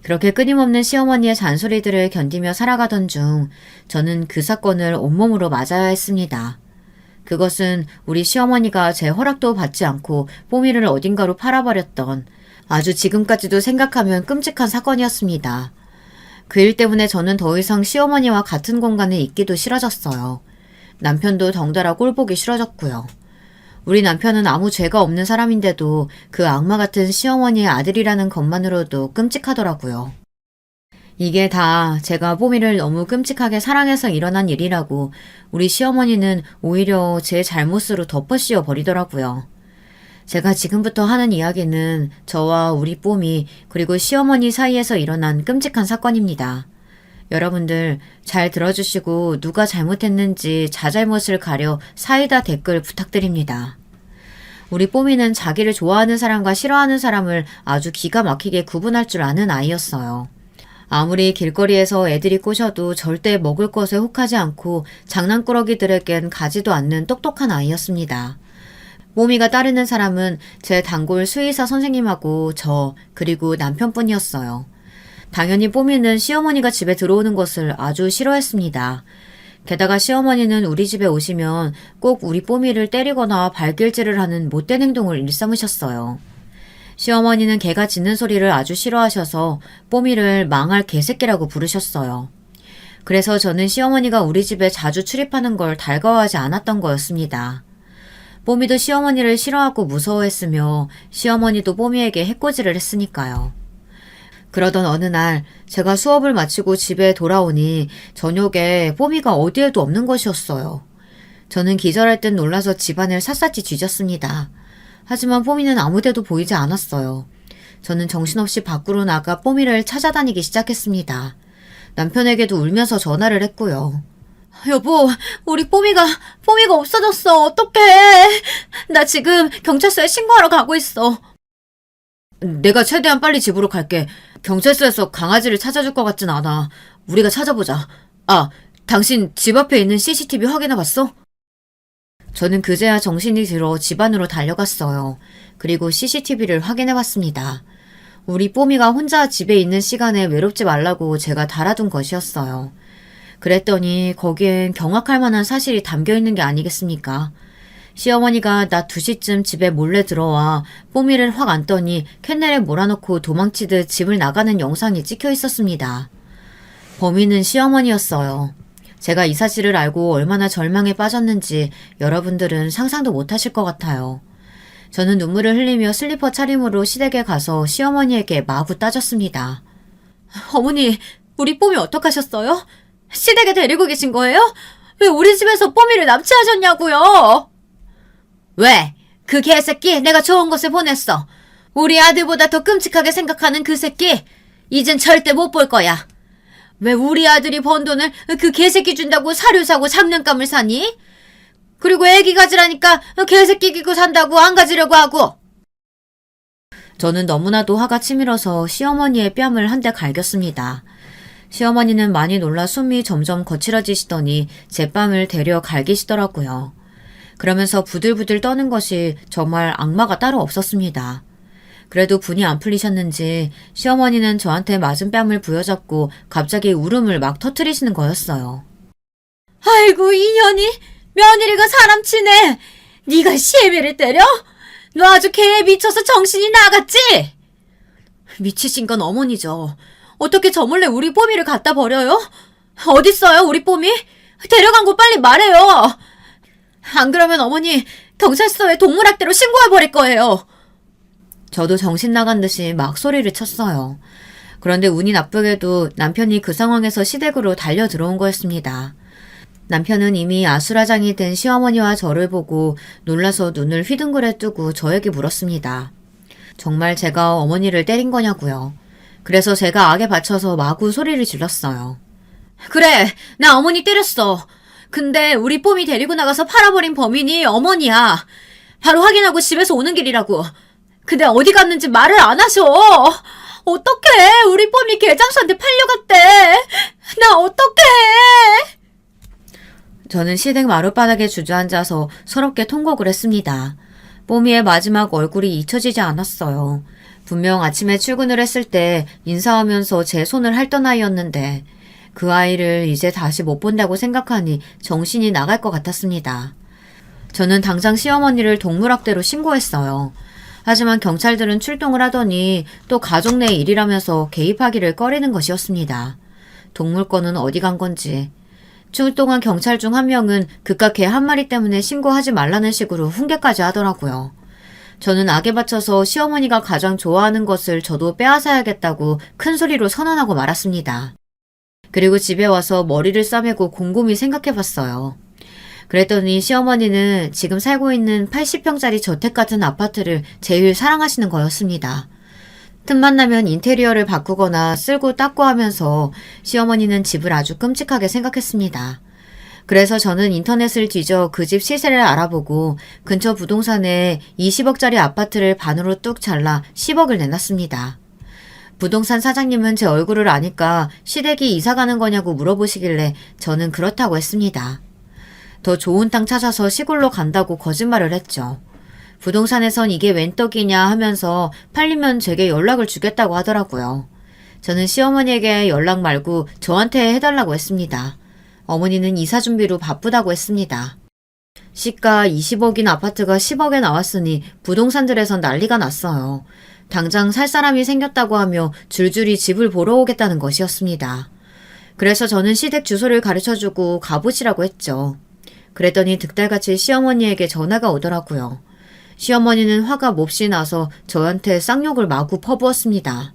그렇게 끊임없는 시어머니의 잔소리들을 견디며 살아가던 중 저는 그 사건을 온몸으로 맞아야 했습니다. 그것은 우리 시어머니가 제 허락도 받지 않고 뽀미를 어딘가로 팔아버렸던 아주 지금까지도 생각하면 끔찍한 사건이었습니다. 그 일 때문에 저는 더 이상 시어머니와 같은 공간에 있기도 싫어졌어요. 남편도 덩달아 꼴보기 싫어졌고요. 우리 남편은 아무 죄가 없는 사람인데도 그 악마 같은 시어머니의 아들이라는 것만으로도 끔찍하더라고요. 이게 다 제가 뽀미를 너무 끔찍하게 사랑해서 일어난 일이라고 우리 시어머니는 오히려 제 잘못으로 덮어씌워 버리더라고요. 제가 지금부터 하는 이야기는 저와 우리 뽀미 그리고 시어머니 사이에서 일어난 끔찍한 사건입니다. 여러분들 잘 들어주시고 누가 잘못했는지 자잘못을 가려 사이다 댓글 부탁드립니다. 우리 뽀미는 자기를 좋아하는 사람과 싫어하는 사람을 아주 기가 막히게 구분할 줄 아는 아이였어요. 아무리 길거리에서 애들이 꼬셔도 절대 먹을 것에 혹하지 않고 장난꾸러기들에겐 가지도 않는 똑똑한 아이였습니다. 뽀미가 따르는 사람은 제 단골 수의사 선생님하고 저 그리고 남편뿐이었어요. 당연히 뽀미는 시어머니가 집에 들어오는 것을 아주 싫어했습니다. 게다가 시어머니는 우리 집에 오시면 꼭 우리 뽀미를 때리거나 발길질을 하는 못된 행동을 일삼으셨어요. 시어머니는 개가 짖는 소리를 아주 싫어하셔서 뽀미를 망할 개새끼라고 부르셨어요. 그래서 저는 시어머니가 우리 집에 자주 출입하는 걸 달가워하지 않았던 거였습니다. 뽀미도 시어머니를 싫어하고 무서워했으며 시어머니도 뽀미에게 해코지를 했으니까요. 그러던 어느 날 제가 수업을 마치고 집에 돌아오니 저녁에 뽀미가 어디에도 없는 것이었어요. 저는 기절할 듯 놀라서 집안을 샅샅이 뒤졌습니다. 하지만 뽀미는 아무데도 보이지 않았어요. 저는 정신없이 밖으로 나가 뽀미를 찾아다니기 시작했습니다. 남편에게도 울면서 전화를 했고요. 여보, 우리 뽀미가 없어졌어. 어떡해. 나 지금 경찰서에 신고하러 가고 있어. 내가 최대한 빨리 집으로 갈게. 경찰서에서 강아지를 찾아줄 것 같진 않아. 우리가 찾아보자. 아, 당신 집 앞에 있는 CCTV 확인해봤어? 저는 그제야 정신이 들어 집 안으로 달려갔어요. 그리고 CCTV를 확인해봤습니다. 우리 뽀미가 혼자 집에 있는 시간에 외롭지 말라고 제가 달아둔 것이었어요. 그랬더니 거기엔 경악할 만한 사실이 담겨있는 게 아니겠습니까? 시어머니가 낮 2시쯤 집에 몰래 들어와 뽀미를 확 안더니 캔넬에 몰아넣고 도망치듯 집을 나가는 영상이 찍혀 있었습니다. 범인은 시어머니였어요. 제가 이 사실을 알고 얼마나 절망에 빠졌는지 여러분들은 상상도 못하실 것 같아요. 저는 눈물을 흘리며 슬리퍼 차림으로 시댁에 가서 시어머니에게 마구 따졌습니다. 어머니, 우리 뽀미 어떡하셨어요? 시댁에 데리고 계신 거예요? 왜 우리 집에서 뽀미를 납치하셨냐고요? 왜? 그 개새끼 내가 좋은 곳에 보냈어. 우리 아들보다 더 끔찍하게 생각하는 그 새끼 이젠 절대 못 볼 거야. 왜 우리 아들이 번 돈을 그 개새끼 준다고 사료 사고 장난감을 사니? 그리고 애기 가지라니까 개새끼 기고 산다고 안 가지려고 하고. 저는 너무나도 화가 치밀어서 시어머니의 뺨을 한 대 갈겼습니다. 시어머니는 많이 놀라 숨이 점점 거칠어지시더니 제 뺨을 대려 갈기시더라고요. 그러면서 부들부들 떠는 것이 정말 악마가 따로 없었습니다. 그래도 분이 안 풀리셨는지 시어머니는 저한테 맞은 뺨을 부여잡고 갑자기 울음을 막 터뜨리시는 거였어요. 아이고 이년이 며느리가 사람 치네. 네가 시애미를 때려? 너 아주 개에 미쳐서 정신이 나갔지? 미치신 건 어머니죠. 어떻게 저 몰래 우리 뽀미를 갖다 버려요? 어딨어요 우리 뽀미? 데려간 거 빨리 말해요. 안 그러면 어머니 경찰서에 동물학대로 신고해버릴 거예요. 저도 정신 나간 듯이 막 소리를 쳤어요. 그런데 운이 나쁘게도 남편이 그 상황에서 시댁으로 달려 들어온 거였습니다. 남편은 이미 아수라장이 된 시어머니와 저를 보고 놀라서 눈을 휘둥그레 뜨고 저에게 물었습니다. 정말 제가 어머니를 때린 거냐고요. 그래서 제가 악에 받쳐서 마구 소리를 질렀어요. 그래, 나 어머니 때렸어. 근데 우리 뽀미 데리고 나가서 팔아버린 범인이 어머니야. 바로 확인하고 집에서 오는 길이라고. 근데 어디 갔는지 말을 안 하셔. 어떡해, 우리 뽀미 개장수한테 팔려갔대. 나 어떡해. 저는 시댁 마룻바닥에 주저앉아서 서럽게 통곡을 했습니다. 뽀미의 마지막 얼굴이 잊혀지지 않았어요. 분명 아침에 출근을 했을 때 인사하면서 제 손을 핥던 아이였는데 그 아이를 이제 다시 못 본다고 생각하니 정신이 나갈 것 같았습니다. 저는 당장 시어머니를 동물학대로 신고했어요. 하지만 경찰들은 출동을 하더니 또 가족 내 일이라면서 개입하기를 꺼리는 것이었습니다. 동물권은 어디 간 건지. 출동한 경찰 중 한 명은 그깟 개 한 마리 때문에 신고하지 말라는 식으로 훈계까지 하더라고요. 저는 악에 받쳐서 시어머니가 가장 좋아하는 것을 저도 빼앗아야겠다고 큰 소리로 선언하고 말았습니다. 그리고 집에 와서 머리를 싸매고 곰곰이 생각해봤어요. 그랬더니 시어머니는 지금 살고 있는 80평짜리 저택 같은 아파트를 제일 사랑하시는 거였습니다. 틈만 나면 인테리어를 바꾸거나 쓸고 닦고 하면서 시어머니는 집을 아주 끔찍하게 생각했습니다. 그래서 저는 인터넷을 뒤져 그 집 시세를 알아보고 근처 부동산에 20억짜리 아파트를 반으로 뚝 잘라 10억을 내놨습니다. 부동산 사장님은 제 얼굴을 아니까 시댁이 이사 가는 거냐고 물어보시길래 저는 그렇다고 했습니다. 더 좋은 땅 찾아서 시골로 간다고 거짓말을 했죠. 부동산에선 이게 웬 떡이냐 하면서 팔리면 제게 연락을 주겠다고 하더라고요. 저는 시어머니에게 연락 말고 저한테 해달라고 했습니다. 어머니는 이사 준비로 바쁘다고 했습니다. 시가 20억인 아파트가 10억에 나왔으니 부동산들에선 난리가 났어요. 당장 살 사람이 생겼다고 하며 줄줄이 집을 보러 오겠다는 것이었습니다. 그래서 저는 시댁 주소를 가르쳐주고 가보시라고 했죠. 그랬더니 득달같이 시어머니에게 전화가 오더라고요. 시어머니는 화가 몹시 나서 저한테 쌍욕을 마구 퍼부었습니다.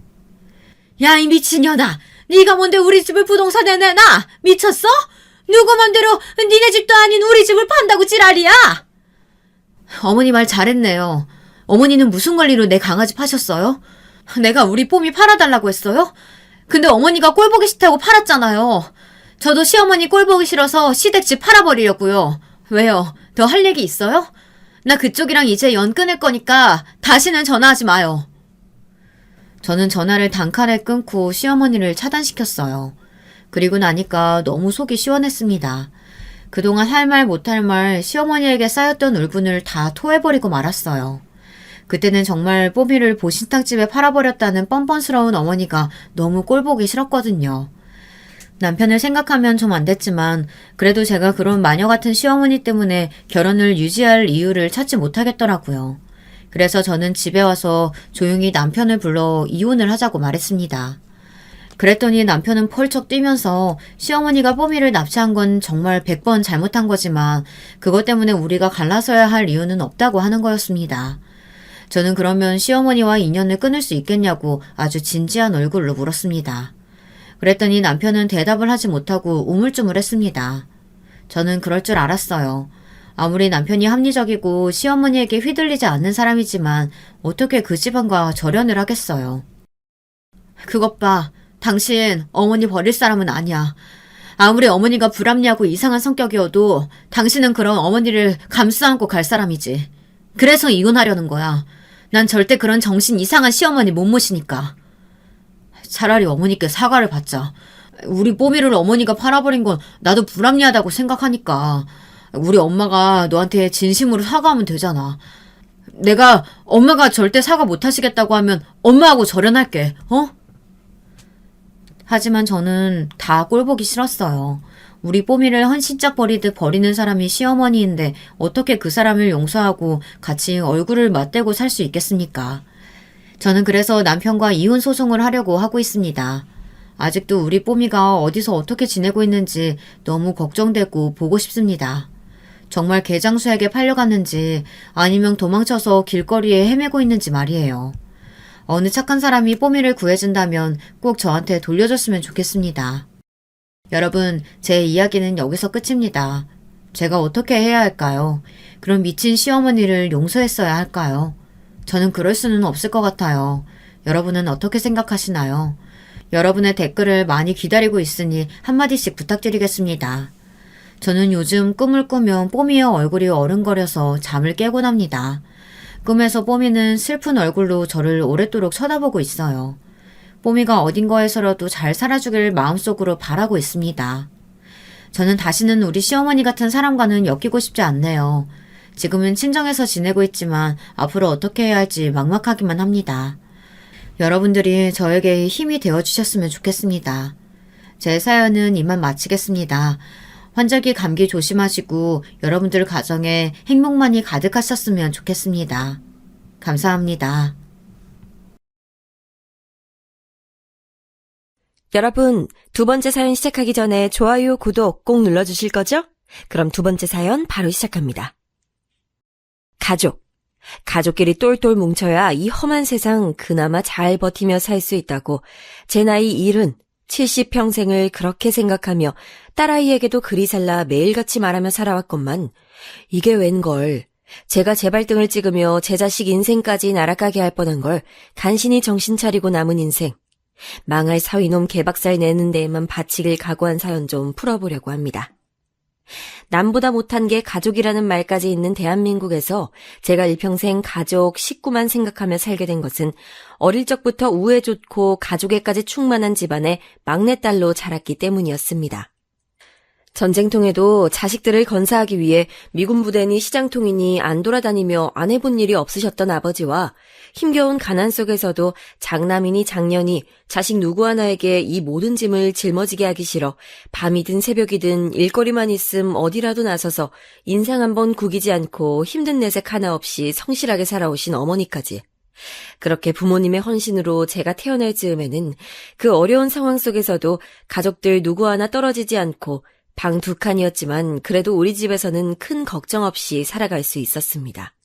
야, 이 미친년아. 네가 뭔데 우리 집을 부동산에 내놔? 미쳤어? 누구 맘대로 니네 집도 아닌 우리 집을 판다고 지랄이야? 어머니 말 잘했네요. 어머니는 무슨 권리로 내 강아지 파셨어요? 내가 우리 뽀미 팔아달라고 했어요? 근데 어머니가 꼴보기 싫다고 팔았잖아요. 저도 시어머니 꼴보기 싫어서 시댁 집 팔아버리려고요. 왜요? 더 할 얘기 있어요? 나 그쪽이랑 이제 연 끊을 거니까 다시는 전화하지 마요. 저는 전화를 단칼에 끊고 시어머니를 차단시켰어요. 그리고 나니까 너무 속이 시원했습니다. 그동안 할 말 못할 말 시어머니에게 쌓였던 울분을 다 토해버리고 말았어요. 그때는 정말 뽀미를 보신탕집에 팔아버렸다는 뻔뻔스러운 어머니가 너무 꼴보기 싫었거든요. 남편을 생각하면 좀 안 됐지만 그래도 제가 그런 마녀 같은 시어머니 때문에 결혼을 유지할 이유를 찾지 못하겠더라고요. 그래서 저는 집에 와서 조용히 남편을 불러 이혼을 하자고 말했습니다. 그랬더니 남편은 펄쩍 뛰면서 시어머니가 뽀미를 납치한 건 정말 100번 잘못한 거지만 그것 때문에 우리가 갈라서야 할 이유는 없다고 하는 거였습니다. 저는 그러면 시어머니와 인연을 끊을 수 있겠냐고 아주 진지한 얼굴로 물었습니다. 그랬더니 남편은 대답을 하지 못하고 우물쭈물했습니다. 저는 그럴 줄 알았어요. 아무리 남편이 합리적이고 시어머니에게 휘둘리지 않는 사람이지만 어떻게 그 집안과 절연을 하겠어요. 그것 봐. 당신 어머니 버릴 사람은 아니야. 아무리 어머니가 불합리하고 이상한 성격이어도 당신은 그런 어머니를 감싸 안고 갈 사람이지. 그래서 이혼하려는 거야. 난 절대 그런 정신 이상한 시어머니 못 모시니까. 차라리 어머니께 사과를 받자. 우리 뽀미를 어머니가 팔아버린 건 나도 불합리하다고 생각하니까 우리 엄마가 너한테 진심으로 사과하면 되잖아. 내가 엄마가 절대 사과 못 하시겠다고 하면 엄마하고 절연할게. 어? 하지만 저는 다 꼴보기 싫었어요. 우리 뽀미를 헌신짝 버리듯 버리는 사람이 시어머니인데 어떻게 그 사람을 용서하고 같이 얼굴을 맞대고 살 수 있겠습니까? 저는 그래서 남편과 이혼 소송을 하려고 하고 있습니다. 아직도 우리 뽀미가 어디서 어떻게 지내고 있는지 너무 걱정되고 보고 싶습니다. 정말 개장수에게 팔려갔는지 아니면 도망쳐서 길거리에 헤매고 있는지 말이에요. 어느 착한 사람이 뽀미를 구해준다면 꼭 저한테 돌려줬으면 좋겠습니다. 여러분, 제 이야기는 여기서 끝입니다. 제가 어떻게 해야 할까요? 그럼 미친 시어머니를 용서했어야 할까요? 저는 그럴 수는 없을 것 같아요. 여러분은 어떻게 생각하시나요? 여러분의 댓글을 많이 기다리고 있으니 한마디씩 부탁드리겠습니다. 저는 요즘 꿈을 꾸면 뽀미의 얼굴이 어른거려서 잠을 깨곤 합니다. 꿈에서 뽀미는 슬픈 얼굴로 저를 오랫도록 쳐다보고 있어요. 뽀미가 어딘가에서라도 잘 살아주길 마음속으로 바라고 있습니다. 저는 다시는 우리 시어머니 같은 사람과는 엮이고 싶지 않네요. 지금은 친정에서 지내고 있지만 앞으로 어떻게 해야 할지 막막하기만 합니다. 여러분들이 저에게 힘이 되어주셨으면 좋겠습니다. 제 사연은 이만 마치겠습니다. 환절기 감기 조심하시고 여러분들 가정에 행복만이 가득하셨으면 좋겠습니다. 감사합니다. 여러분, 두 번째 사연 시작하기 전에 좋아요, 구독 꼭 눌러주실 거죠? 그럼 두 번째 사연 바로 시작합니다. 가족끼리 똘똘 뭉쳐야 이 험한 세상 그나마 잘 버티며 살 수 있다고 제 나이 70평생을 그렇게 생각하며 딸아이에게도 그리 살라 매일같이 말하며 살아왔건만 이게 웬걸. 제가 제 발등을 찍으며 제 자식 인생까지 날아가게 할 뻔한 걸 간신히 정신 차리고 남은 인생. 망할 사위놈 개박살 내는 데에만 바치길 각오한 사연 좀 풀어보려고 합니다. 남보다 못한 게 가족이라는 말까지 있는 대한민국에서 제가 일평생 가족, 식구만 생각하며 살게 된 것은 어릴 적부터 우애 좋고 가족애까지 충만한 집안의 막내딸로 자랐기 때문이었습니다. 전쟁통에도 자식들을 건사하기 위해 미군 부대니 시장통이니 안 돌아다니며 안 해본 일이 없으셨던 아버지와 힘겨운 가난 속에서도 장남이니 장년이 자식 누구 하나에게 이 모든 짐을 짊어지게 하기 싫어 밤이든 새벽이든 일거리만 있음 어디라도 나서서 인상 한번 구기지 않고 힘든 내색 하나 없이 성실하게 살아오신 어머니까지. 그렇게 부모님의 헌신으로 제가 태어날 즈음에는 그 어려운 상황 속에서도 가족들 누구 하나 떨어지지 않고 방 2칸이었지만 그래도 우리 집에서는 큰 걱정 없이 살아갈 수 있었습니다.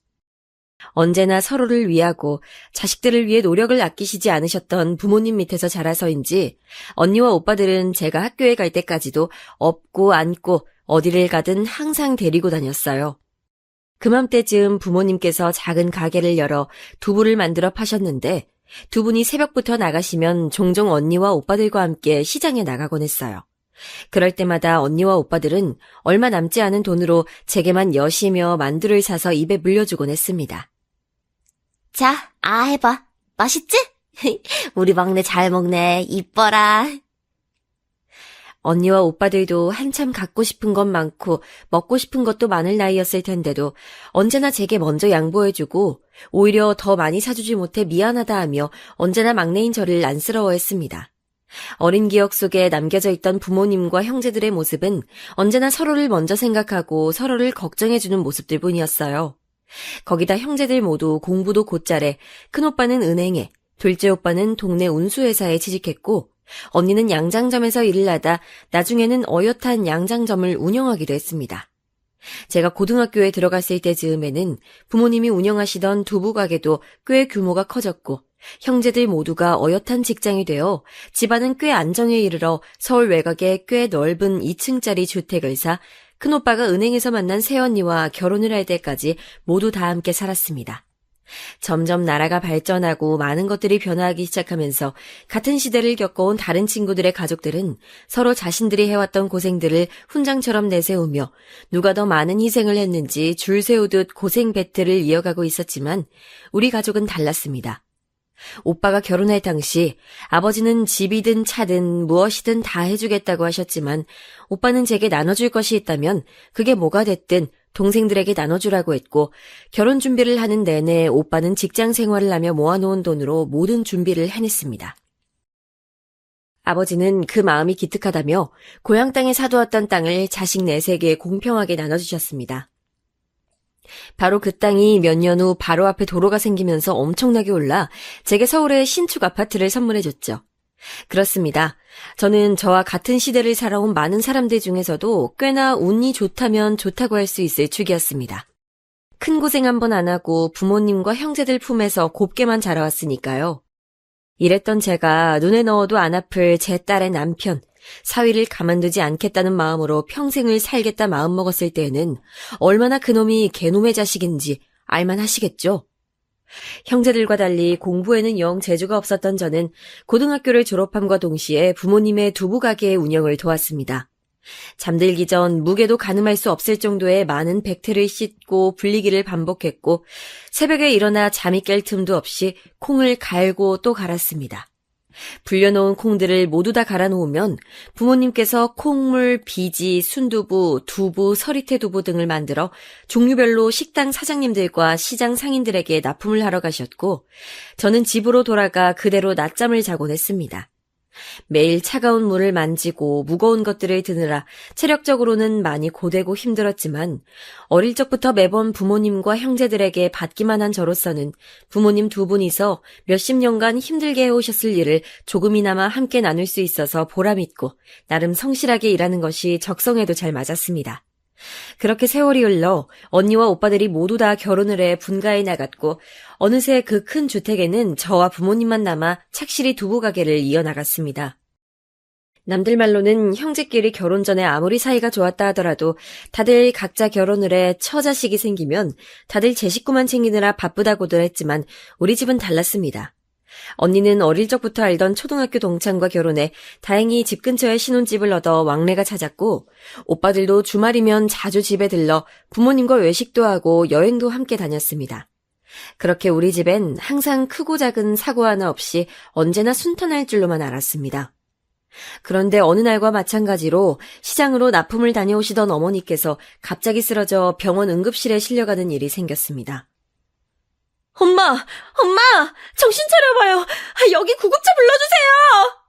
언제나 서로를 위하고 자식들을 위해 노력을 아끼시지 않으셨던 부모님 밑에서 자라서인지 언니와 오빠들은 제가 학교에 갈 때까지도 업고 안고 어디를 가든 항상 데리고 다녔어요. 그맘때쯤 부모님께서 작은 가게를 열어 두부를 만들어 파셨는데 두 분이 새벽부터 나가시면 종종 언니와 오빠들과 함께 시장에 나가곤 했어요. 그럴 때마다 언니와 오빠들은 얼마 남지 않은 돈으로 제게만 여시며 만두를 사서 입에 물려주곤 했습니다. 자, 해봐. 맛있지? 우리 막내 잘 먹네. 이뻐라. 언니와 오빠들도 한참 갖고 싶은 건 많고 먹고 싶은 것도 많을 나이였을 텐데도 언제나 제게 먼저 양보해주고 오히려 더 많이 사주지 못해 미안하다 하며 언제나 막내인 저를 안쓰러워했습니다. 어린 기억 속에 남겨져 있던 부모님과 형제들의 모습은 언제나 서로를 먼저 생각하고 서로를 걱정해주는 모습들 뿐이었어요. 거기다 형제들 모두 공부도 곧잘해 큰오빠는 은행에, 둘째 오빠는 동네 운수회사에 취직했고 언니는 양장점에서 일을 하다 나중에는 어엿한 양장점을 운영하기도 했습니다. 제가 고등학교에 들어갔을 때 즈음에는 부모님이 운영하시던 두부가게도 꽤 규모가 커졌고 형제들 모두가 어엿한 직장이 되어 집안은 꽤 안정에 이르러 서울 외곽에 꽤 넓은 2층짜리 주택을 사 큰오빠가 은행에서 만난 새언니와 결혼을 할 때까지 모두 다 함께 살았습니다. 점점 나라가 발전하고 많은 것들이 변화하기 시작하면서 같은 시대를 겪어온 다른 친구들의 가족들은 서로 자신들이 해왔던 고생들을 훈장처럼 내세우며 누가 더 많은 희생을 했는지 줄 세우듯 고생 배틀을 이어가고 있었지만 우리 가족은 달랐습니다. 오빠가 결혼할 당시 아버지는 집이든 차든 무엇이든 다 해주겠다고 하셨지만 오빠는 제게 나눠줄 것이 있다면 그게 뭐가 됐든 동생들에게 나눠주라고 했고 결혼 준비를 하는 내내 오빠는 직장 생활을 하며 모아놓은 돈으로 모든 준비를 해냈습니다. 아버지는 그 마음이 기특하다며 고향 땅에 사두었던 땅을 자식 넷에게 공평하게 나눠주셨습니다. 바로 그 땅이 몇 년 후 바로 앞에 도로가 생기면서 엄청나게 올라 제게 서울의 신축 아파트를 선물해줬죠. 그렇습니다. 저는 저와 같은 시대를 살아온 많은 사람들 중에서도 꽤나 운이 좋다면 좋다고 할 수 있을 축이었습니다. 큰 고생 한 번 안 하고 부모님과 형제들 품에서 곱게만 자라왔으니까요. 이랬던 제가 눈에 넣어도 안 아플 제 딸의 남편, 사위를 가만두지 않겠다는 마음으로 평생을 살겠다 마음먹었을 때에는 얼마나 그놈이 개놈의 자식인지 알만하시겠죠? 형제들과 달리 공부에는 영 재주가 없었던 저는 고등학교를 졸업함과 동시에 부모님의 두부 가게의 운영을 도왔습니다. 잠들기 전 무게도 가늠할 수 없을 정도의 많은 백태를 씻고 불리기를 반복했고 새벽에 일어나 잠이 깰 틈도 없이 콩을 갈고 또 갈았습니다. 불려놓은 콩들을 모두 다 갈아놓으면 부모님께서 콩물, 비지, 순두부, 두부, 서리태두부 등을 만들어 종류별로 식당 사장님들과 시장 상인들에게 납품을 하러 가셨고 저는 집으로 돌아가 그대로 낮잠을 자곤 했습니다. 매일 차가운 물을 만지고 무거운 것들을 드느라 체력적으로는 많이 고되고 힘들었지만 어릴 적부터 매번 부모님과 형제들에게 받기만 한 저로서는 부모님 두 분이서 몇십 년간 힘들게 해오셨을 일을 조금이나마 함께 나눌 수 있어서 보람있고 나름 성실하게 일하는 것이 적성에도 잘 맞았습니다. 그렇게 세월이 흘러 언니와 오빠들이 모두 다 결혼을 해 분가에 나갔고 어느새 그 큰 주택에는 저와 부모님만 남아 착실히 두부 가게를 이어나갔습니다. 남들 말로는 형제끼리 결혼 전에 아무리 사이가 좋았다 하더라도 다들 각자 결혼을 해 처자식이 생기면 다들 제 식구만 챙기느라 바쁘다고들 했지만 우리 집은 달랐습니다. 언니는 어릴 적부터 알던 초등학교 동창과 결혼해 다행히 집 근처에 신혼집을 얻어 왕래가 찾았고 오빠들도 주말이면 자주 집에 들러 부모님과 외식도 하고 여행도 함께 다녔습니다. 그렇게 우리 집엔 항상 크고 작은 사고 하나 없이 언제나 순탄할 줄로만 알았습니다. 그런데 어느 날과 마찬가지로 시장으로 납품을 다녀오시던 어머니께서 갑자기 쓰러져 병원 응급실에 실려가는 일이 생겼습니다. 엄마! 정신 차려봐요! 여기 구급차 불러주세요!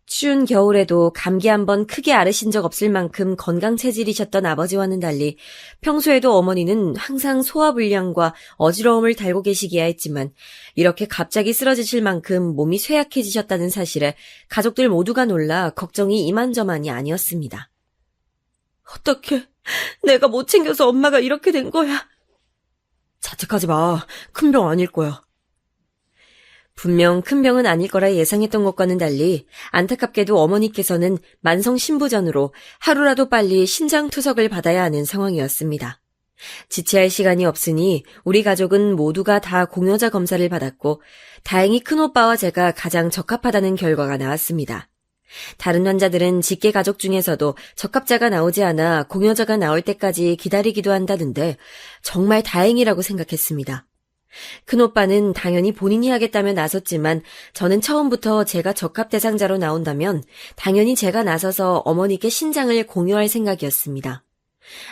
추운 겨울에도 감기 한번 크게 앓으신 적 없을 만큼 건강 체질이셨던 아버지와는 달리 평소에도 어머니는 항상 소화불량과 어지러움을 달고 계시기야 했지만 이렇게 갑자기 쓰러지실 만큼 몸이 쇠약해지셨다는 사실에 가족들 모두가 놀라 걱정이 이만저만이 아니었습니다. 어떡해. 내가 못 챙겨서 엄마가 이렇게 된 거야. 자책하지 마. 큰 병 아닐 거야. 분명 큰 병은 아닐 거라 예상했던 것과는 달리 안타깝게도 어머니께서는 만성 신부전으로 하루라도 빨리 신장투석을 받아야 하는 상황이었습니다. 지체할 시간이 없으니 우리 가족은 모두가 다 공여자 검사를 받았고 다행히 큰오빠와 제가 가장 적합하다는 결과가 나왔습니다. 다른 환자들은 직계 가족 중에서도 적합자가 나오지 않아 공여자가 나올 때까지 기다리기도 한다는데 정말 다행이라고 생각했습니다. 큰오빠는 당연히 본인이 하겠다며 나섰지만 저는 처음부터 제가 적합 대상자로 나온다면 당연히 제가 나서서 어머니께 신장을 공유할 생각이었습니다.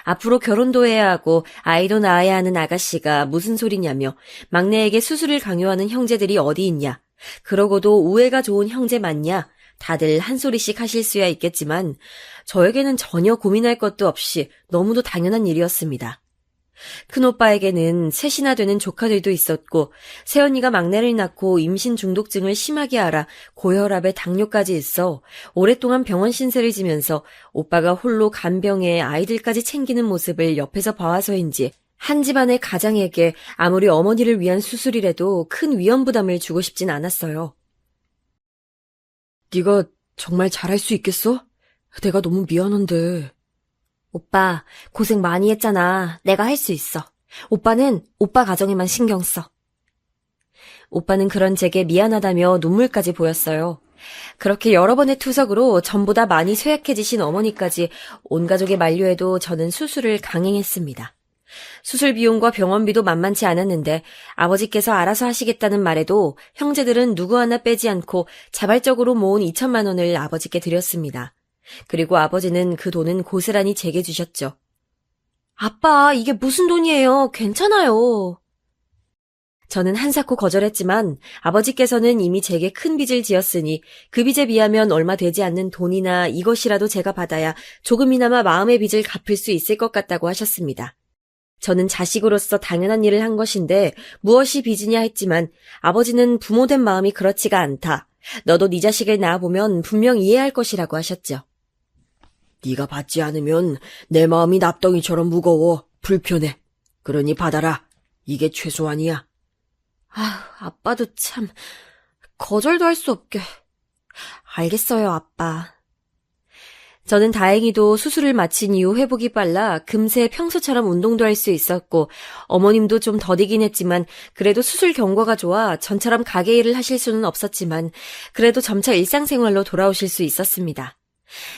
앞으로 결혼도 해야 하고 아이도 낳아야 하는 아가씨가 무슨 소리냐며 막내에게 수술을 강요하는 형제들이 어디 있냐. 그러고도 우애가 좋은 형제 맞냐. 다들 한 소리씩 하실 수야 있겠지만 저에게는 전혀 고민할 것도 없이 너무도 당연한 일이었습니다. 큰오빠에게는 셋이나 되는 조카들도 있었고 새언니가 막내를 낳고 임신 중독증을 심하게 앓아 고혈압에 당뇨까지 있어 오랫동안 병원 신세를 지면서 오빠가 홀로 간병에 아이들까지 챙기는 모습을 옆에서 봐와서인지 한 집안의 가장에게 아무리 어머니를 위한 수술이라도 큰 위험 부담을 주고 싶진 않았어요. 네가 정말 잘할 수 있겠어? 내가 너무 미안한데. 오빠, 고생 많이 했잖아. 내가 할 수 있어. 오빠는 오빠 가정에만 신경 써. 오빠는 그런 제게 미안하다며 눈물까지 보였어요. 그렇게 여러 번의 투석으로 전보다 많이 쇠약해지신 어머니까지 온 가족의 만류에도 저는 수술을 강행했습니다. 수술 비용과 병원비도 만만치 않았는데 아버지께서 알아서 하시겠다는 말에도 형제들은 누구 하나 빼지 않고 자발적으로 모은 2천만 원을 아버지께 드렸습니다. 그리고 아버지는 그 돈은 고스란히 제게 주셨죠. 아빠, 이게 무슨 돈이에요? 괜찮아요. 저는 한사코 거절했지만 아버지께서는 이미 제게 큰 빚을 지었으니 그 빚에 비하면 얼마 되지 않는 돈이나 이것이라도 제가 받아야 조금이나마 마음의 빚을 갚을 수 있을 것 같다고 하셨습니다. 저는 자식으로서 당연한 일을 한 것인데 무엇이 빚이냐 했지만 아버지는 부모된 마음이 그렇지가 않다. 너도 네 자식을 낳아보면 분명 이해할 것이라고 하셨죠. 네가 받지 않으면 내 마음이 납덩이처럼 무거워 불편해. 그러니 받아라. 이게 최소한이야. 아빠도 참 거절도 할 수 없게. 알겠어요, 아빠. 저는 다행히도 수술을 마친 이후 회복이 빨라 금세 평소처럼 운동도 할 수 있었고 어머님도 좀 더디긴 했지만 그래도 수술 경과가 좋아 전처럼 가게 일을 하실 수는 없었지만 그래도 점차 일상생활로 돌아오실 수 있었습니다.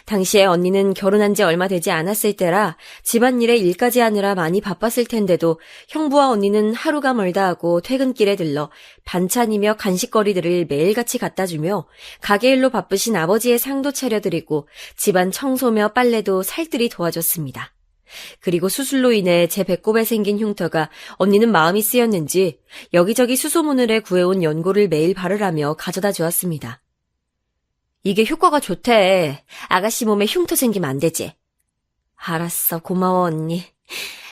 당시에 언니는 결혼한 지 얼마 되지 않았을 때라 집안일에 일까지 하느라 많이 바빴을 텐데도 형부와 언니는 하루가 멀다 하고 퇴근길에 들러 반찬이며 간식거리들을 매일같이 갖다 주며 가게 일로 바쁘신 아버지의 상도 차려드리고 집안 청소며 빨래도 살뜰히 도와줬습니다. 그리고 수술로 인해 제 배꼽에 생긴 흉터가 언니는 마음이 쓰였는지 여기저기 수소문을해 구해온 연고를 매일 바르라며 가져다 주었습니다. 이게 효과가 좋대. 아가씨 몸에 흉터 생기면 안 되지. 알았어, 고마워 언니.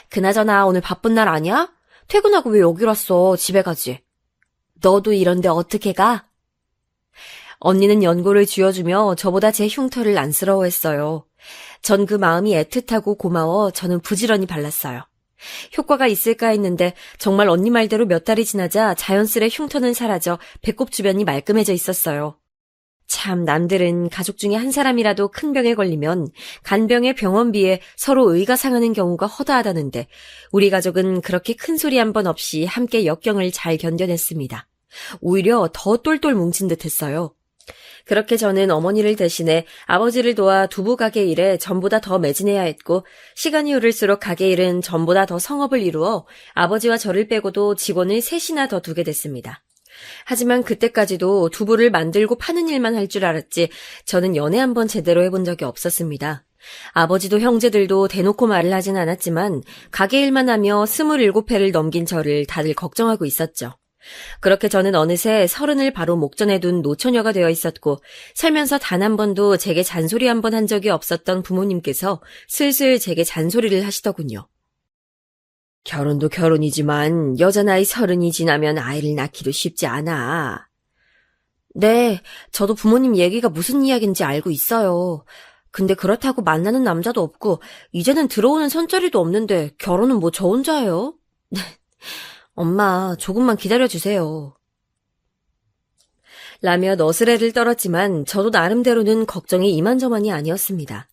그나저나 오늘 바쁜 날 아니야? 퇴근하고 왜 여기 왔어? 집에 가지. 너도 이런데 어떻게 가? 언니는 연고를 쥐어주며 저보다 제 흉터를 안쓰러워했어요. 전 그 마음이 애틋하고 고마워 저는 부지런히 발랐어요. 효과가 있을까 했는데 정말 언니 말대로 몇 달이 지나자 자연스레 흉터는 사라져 배꼽 주변이 말끔해져 있었어요. 참 남들은 가족 중에 한 사람이라도 큰 병에 걸리면 간병의 병원비에 서로 의가 상하는 경우가 허다하다는데 우리 가족은 그렇게 큰 소리 한 번 없이 함께 역경을 잘 견뎌냈습니다. 오히려 더 똘똘 뭉친 듯 했어요. 그렇게 저는 어머니를 대신해 아버지를 도와 두부 가게 일에 전보다 더 매진해야 했고 시간이 흐를수록 가게 일은 전보다 더 성업을 이루어 아버지와 저를 빼고도 직원을 셋이나 더 두게 됐습니다. 하지만 그때까지도 두부를 만들고 파는 일만 할 줄 알았지 저는 연애 한번 제대로 해본 적이 없었습니다. 아버지도 형제들도 대놓고 말을 하진 않았지만 가게 일만 하며 27회를 넘긴 저를 다들 걱정하고 있었죠. 그렇게 저는 어느새 30을 바로 목전에 둔 노처녀가 되어 있었고 살면서 단 한 번도 제게 잔소리 한 번 한 적이 없었던 부모님께서 슬슬 제게 잔소리를 하시더군요. 결혼도 결혼이지만 여자 나이 30이 지나면 아이를 낳기도 쉽지 않아. 네, 저도 부모님 얘기가 무슨 이야기인지 알고 있어요. 근데 그렇다고 만나는 남자도 없고 이제는 들어오는 선자리도 없는데 결혼은 뭐 저 혼자예요? 엄마, 조금만 기다려주세요. 라며 너스레를 떨었지만 저도 나름대로는 걱정이 이만저만이 아니었습니다.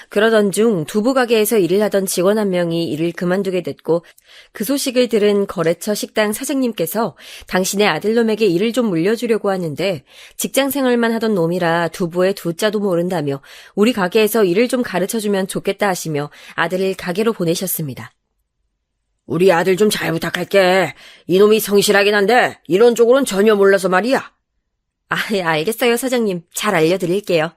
그러던 중 두부가게에서 일을 하던 직원 한 명이 일을 그만두게 됐고 그 소식을 들은 거래처 식당 사장님께서 당신의 아들놈에게 일을 좀 물려주려고 하는데 직장생활만 하던 놈이라 두부의 두자도 모른다며 우리 가게에서 일을 좀 가르쳐주면 좋겠다 하시며 아들을 가게로 보내셨습니다. 우리 아들 좀 잘 부탁할게. 이놈이 성실하긴 한데 이런 쪽으로는 전혀 몰라서 말이야. 알겠어요 사장님. 잘 알려드릴게요.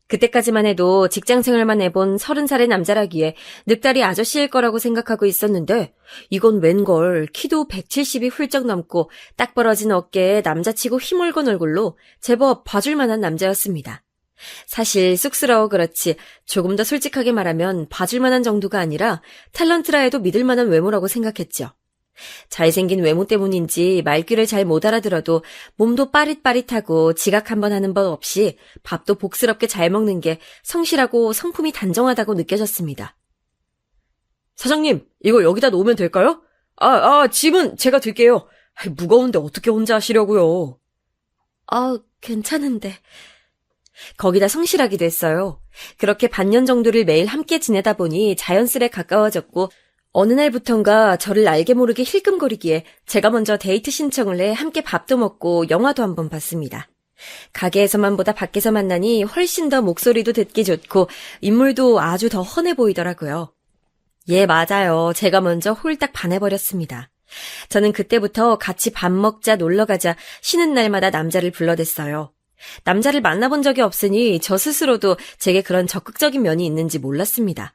그때까지만 해도 직장생활만 해본 30살의 남자라기에 늑다리 아저씨일 거라고 생각하고 있었는데 이건 웬걸 키도 170이 훌쩍 넘고 딱 벌어진 어깨에 남자치고 힘올건 얼굴로 제법 봐줄 만한 남자였습니다. 사실 쑥스러워 그렇지 조금 더 솔직하게 말하면 봐줄 만한 정도가 아니라 탤런트라 해도 믿을 만한 외모라고 생각했죠. 잘생긴 외모 때문인지 말귀를 잘 못 알아들어도 몸도 빠릿빠릿하고 지각 한번 하는 법 없이 밥도 복스럽게 잘 먹는 게 성실하고 성품이 단정하다고 느껴졌습니다. 사장님, 이거 여기다 놓으면 될까요? 짐은 제가 들게요. 무거운데 어떻게 혼자 하시려고요? 괜찮은데. 거기다 성실하기도 했어요. 그렇게 반년 정도를 매일 함께 지내다 보니 자연스레 가까워졌고 어느 날부턴가 저를 알게 모르게 힐끔거리기에 제가 먼저 데이트 신청을 해 함께 밥도 먹고 영화도 한번 봤습니다. 가게에서만 보다 밖에서 만나니 훨씬 더 목소리도 듣기 좋고 인물도 아주 더 훤해 보이더라고요. 예, 맞아요. 제가 먼저 홀딱 반해버렸습니다. 저는 그때부터 같이 밥 먹자 놀러가자 쉬는 날마다 남자를 불러댔어요. 남자를 만나본 적이 없으니 저 스스로도 제게 그런 적극적인 면이 있는지 몰랐습니다.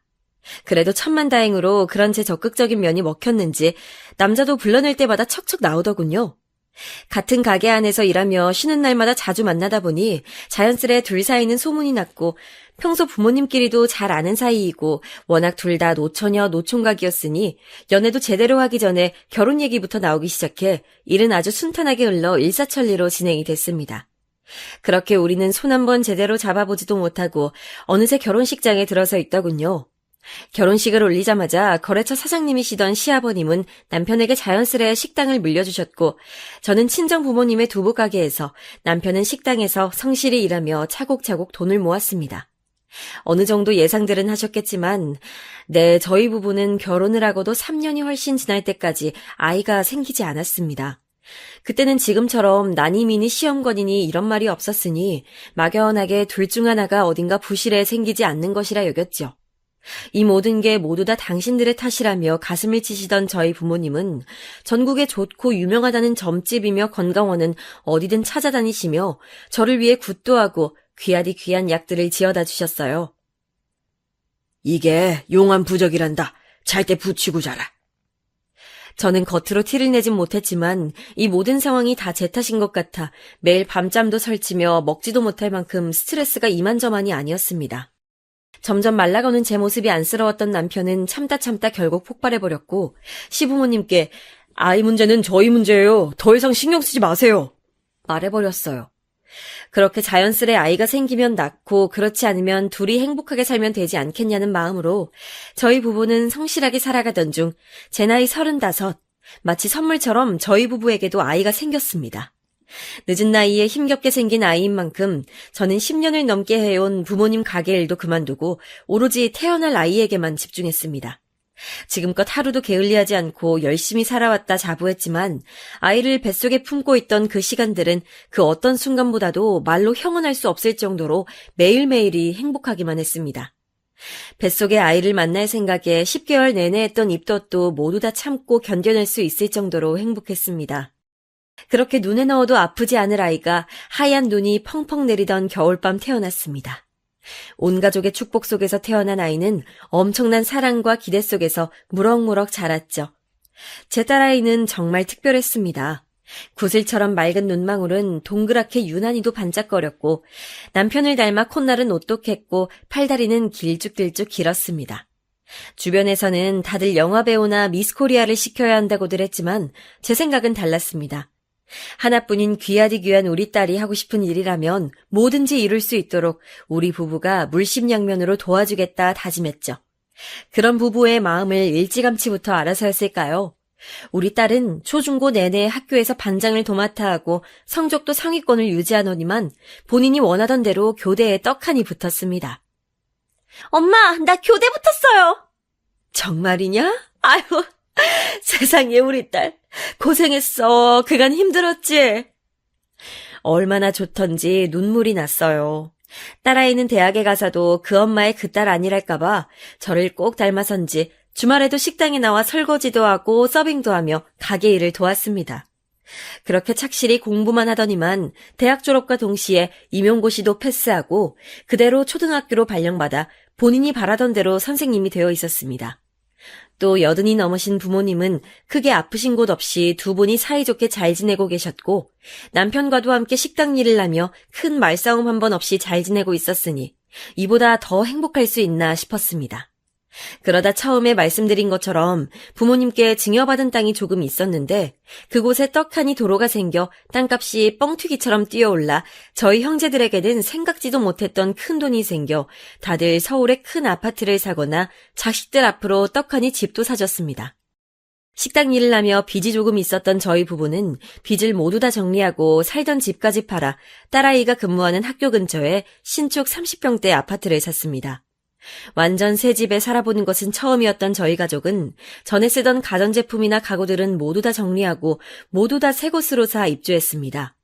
그래도 천만다행으로 그런 제 적극적인 면이 먹혔는지 남자도 불러낼 때마다 척척 나오더군요. 같은 가게 안에서 일하며 쉬는 날마다 자주 만나다 보니 자연스레 둘 사이는 소문이 났고 평소 부모님끼리도 잘 아는 사이이고 워낙 둘 다 노처녀 노총각이었으니 연애도 제대로 하기 전에 결혼 얘기부터 나오기 시작해 일은 아주 순탄하게 흘러 일사천리로 진행이 됐습니다. 그렇게 우리는 손 한 번 제대로 잡아보지도 못하고 어느새 결혼식장에 들어서 있더군요. 결혼식을 올리자마자 거래처 사장님이시던 시아버님은 남편에게 자연스레 식당을 물려주셨고 저는 친정 부모님의 두부 가게에서 남편은 식당에서 성실히 일하며 차곡차곡 돈을 모았습니다. 어느 정도 예상들은 하셨겠지만 저희 부부는 결혼을 하고도 3년이 훨씬 지날 때까지 아이가 생기지 않았습니다. 그때는 지금처럼 난이미니 시험권이니 이런 말이 없었으니 막연하게 둘 중 하나가 어딘가 부실해 생기지 않는 것이라 여겼죠. 이 모든 게 모두 다 당신들의 탓이라며 가슴을 치시던 저희 부모님은 전국에 좋고 유명하다는 점집이며 건강원은 어디든 찾아다니시며 저를 위해 굿도 하고 귀하디 귀한 약들을 지어다 주셨어요. 이게 용한 부적이란다. 잘 때 붙이고 자라. 저는 겉으로 티를 내진 못했지만 이 모든 상황이 다 제 탓인 것 같아 매일 밤잠도 설치며 먹지도 못할 만큼 스트레스가 이만저만이 아니었습니다. 점점 말라가는 제 모습이 안쓰러웠던 남편은 참다 결국 폭발해버렸고 시부모님께 아이 문제는 저희 문제예요. 더 이상 신경 쓰지 마세요. 말해버렸어요. 그렇게 자연스레 아이가 생기면 낳고 그렇지 않으면 둘이 행복하게 살면 되지 않겠냐는 마음으로 저희 부부는 성실하게 살아가던 중 제 나이 35, 마치 선물처럼 저희 부부에게도 아이가 생겼습니다. 늦은 나이에 힘겹게 생긴 아이인 만큼 저는 10년을 넘게 해온 부모님 가게 일도 그만두고 오로지 태어날 아이에게만 집중했습니다. 지금껏 하루도 게을리하지 않고 열심히 살아왔다 자부했지만 아이를 뱃속에 품고 있던 그 시간들은 그 어떤 순간보다도 말로 형언할 수 없을 정도로 매일매일이 행복하기만 했습니다. 뱃속에 아이를 만날 생각에 10개월 내내 했던 입덧도 모두 다 참고 견뎌낼 수 있을 정도로 행복했습니다. 그렇게 눈에 넣어도 아프지 않을 아이가 하얀 눈이 펑펑 내리던 겨울밤 태어났습니다. 온 가족의 축복 속에서 태어난 아이는 엄청난 사랑과 기대 속에서 무럭무럭 자랐죠. 제 딸아이는 정말 특별했습니다. 구슬처럼 맑은 눈망울은 동그랗게 유난히도 반짝거렸고 남편을 닮아 콧날은 오똑했고 팔다리는 길쭉길쭉 길었습니다. 주변에서는 다들 영화배우나 미스코리아를 시켜야 한다고들 했지만 제 생각은 달랐습니다. 하나뿐인 귀하디 귀한 우리 딸이 하고 싶은 일이라면 뭐든지 이룰 수 있도록 우리 부부가 물심양면으로 도와주겠다 다짐했죠. 그런 부부의 마음을 일찌감치부터 알아서였을까요? 우리 딸은 초중고 내내 학교에서 반장을 도맡아 하고 성적도 상위권을 유지하노니만 본인이 원하던 대로 교대에 떡하니 붙었습니다. 엄마, 나 교대 붙었어요. 정말이냐? 아유, 세상에 우리 딸 고생했어. 그간 힘들었지. 얼마나 좋던지 눈물이 났어요. 딸아이는 대학에 가서도 그 엄마의 그 딸 아니랄까봐 저를 꼭 닮아선지 주말에도 식당에 나와 설거지도 하고 서빙도 하며 가게 일을 도왔습니다. 그렇게 착실히 공부만 하더니만 대학 졸업과 동시에 임용고시도 패스하고 그대로 초등학교로 발령받아 본인이 바라던 대로 선생님이 되어 있었습니다. 또 80이 넘으신 부모님은 크게 아프신 곳 없이 두 분이 사이좋게 잘 지내고 계셨고 남편과도 함께 식당 일을 하며 큰 말싸움 한 번 없이 잘 지내고 있었으니 이보다 더 행복할 수 있나 싶었습니다. 그러다 처음에 말씀드린 것처럼 부모님께 증여받은 땅이 조금 있었는데 그곳에 떡하니 도로가 생겨 땅값이 뻥튀기처럼 뛰어올라 저희 형제들에게는 생각지도 못했던 큰 돈이 생겨 다들 서울에 큰 아파트를 사거나 자식들 앞으로 떡하니 집도 사줬습니다. 식당 일을 하며 빚이 조금 있었던 저희 부부는 빚을 모두 다 정리하고 살던 집까지 팔아 딸아이가 근무하는 학교 근처에 신축 30평대 아파트를 샀습니다. 완전 새 집에 살아보는 것은 처음이었던 저희 가족은 전에 쓰던 가전제품이나 가구들은 모두 다 정리하고 모두 다 새 곳으로 사 입주했습니다.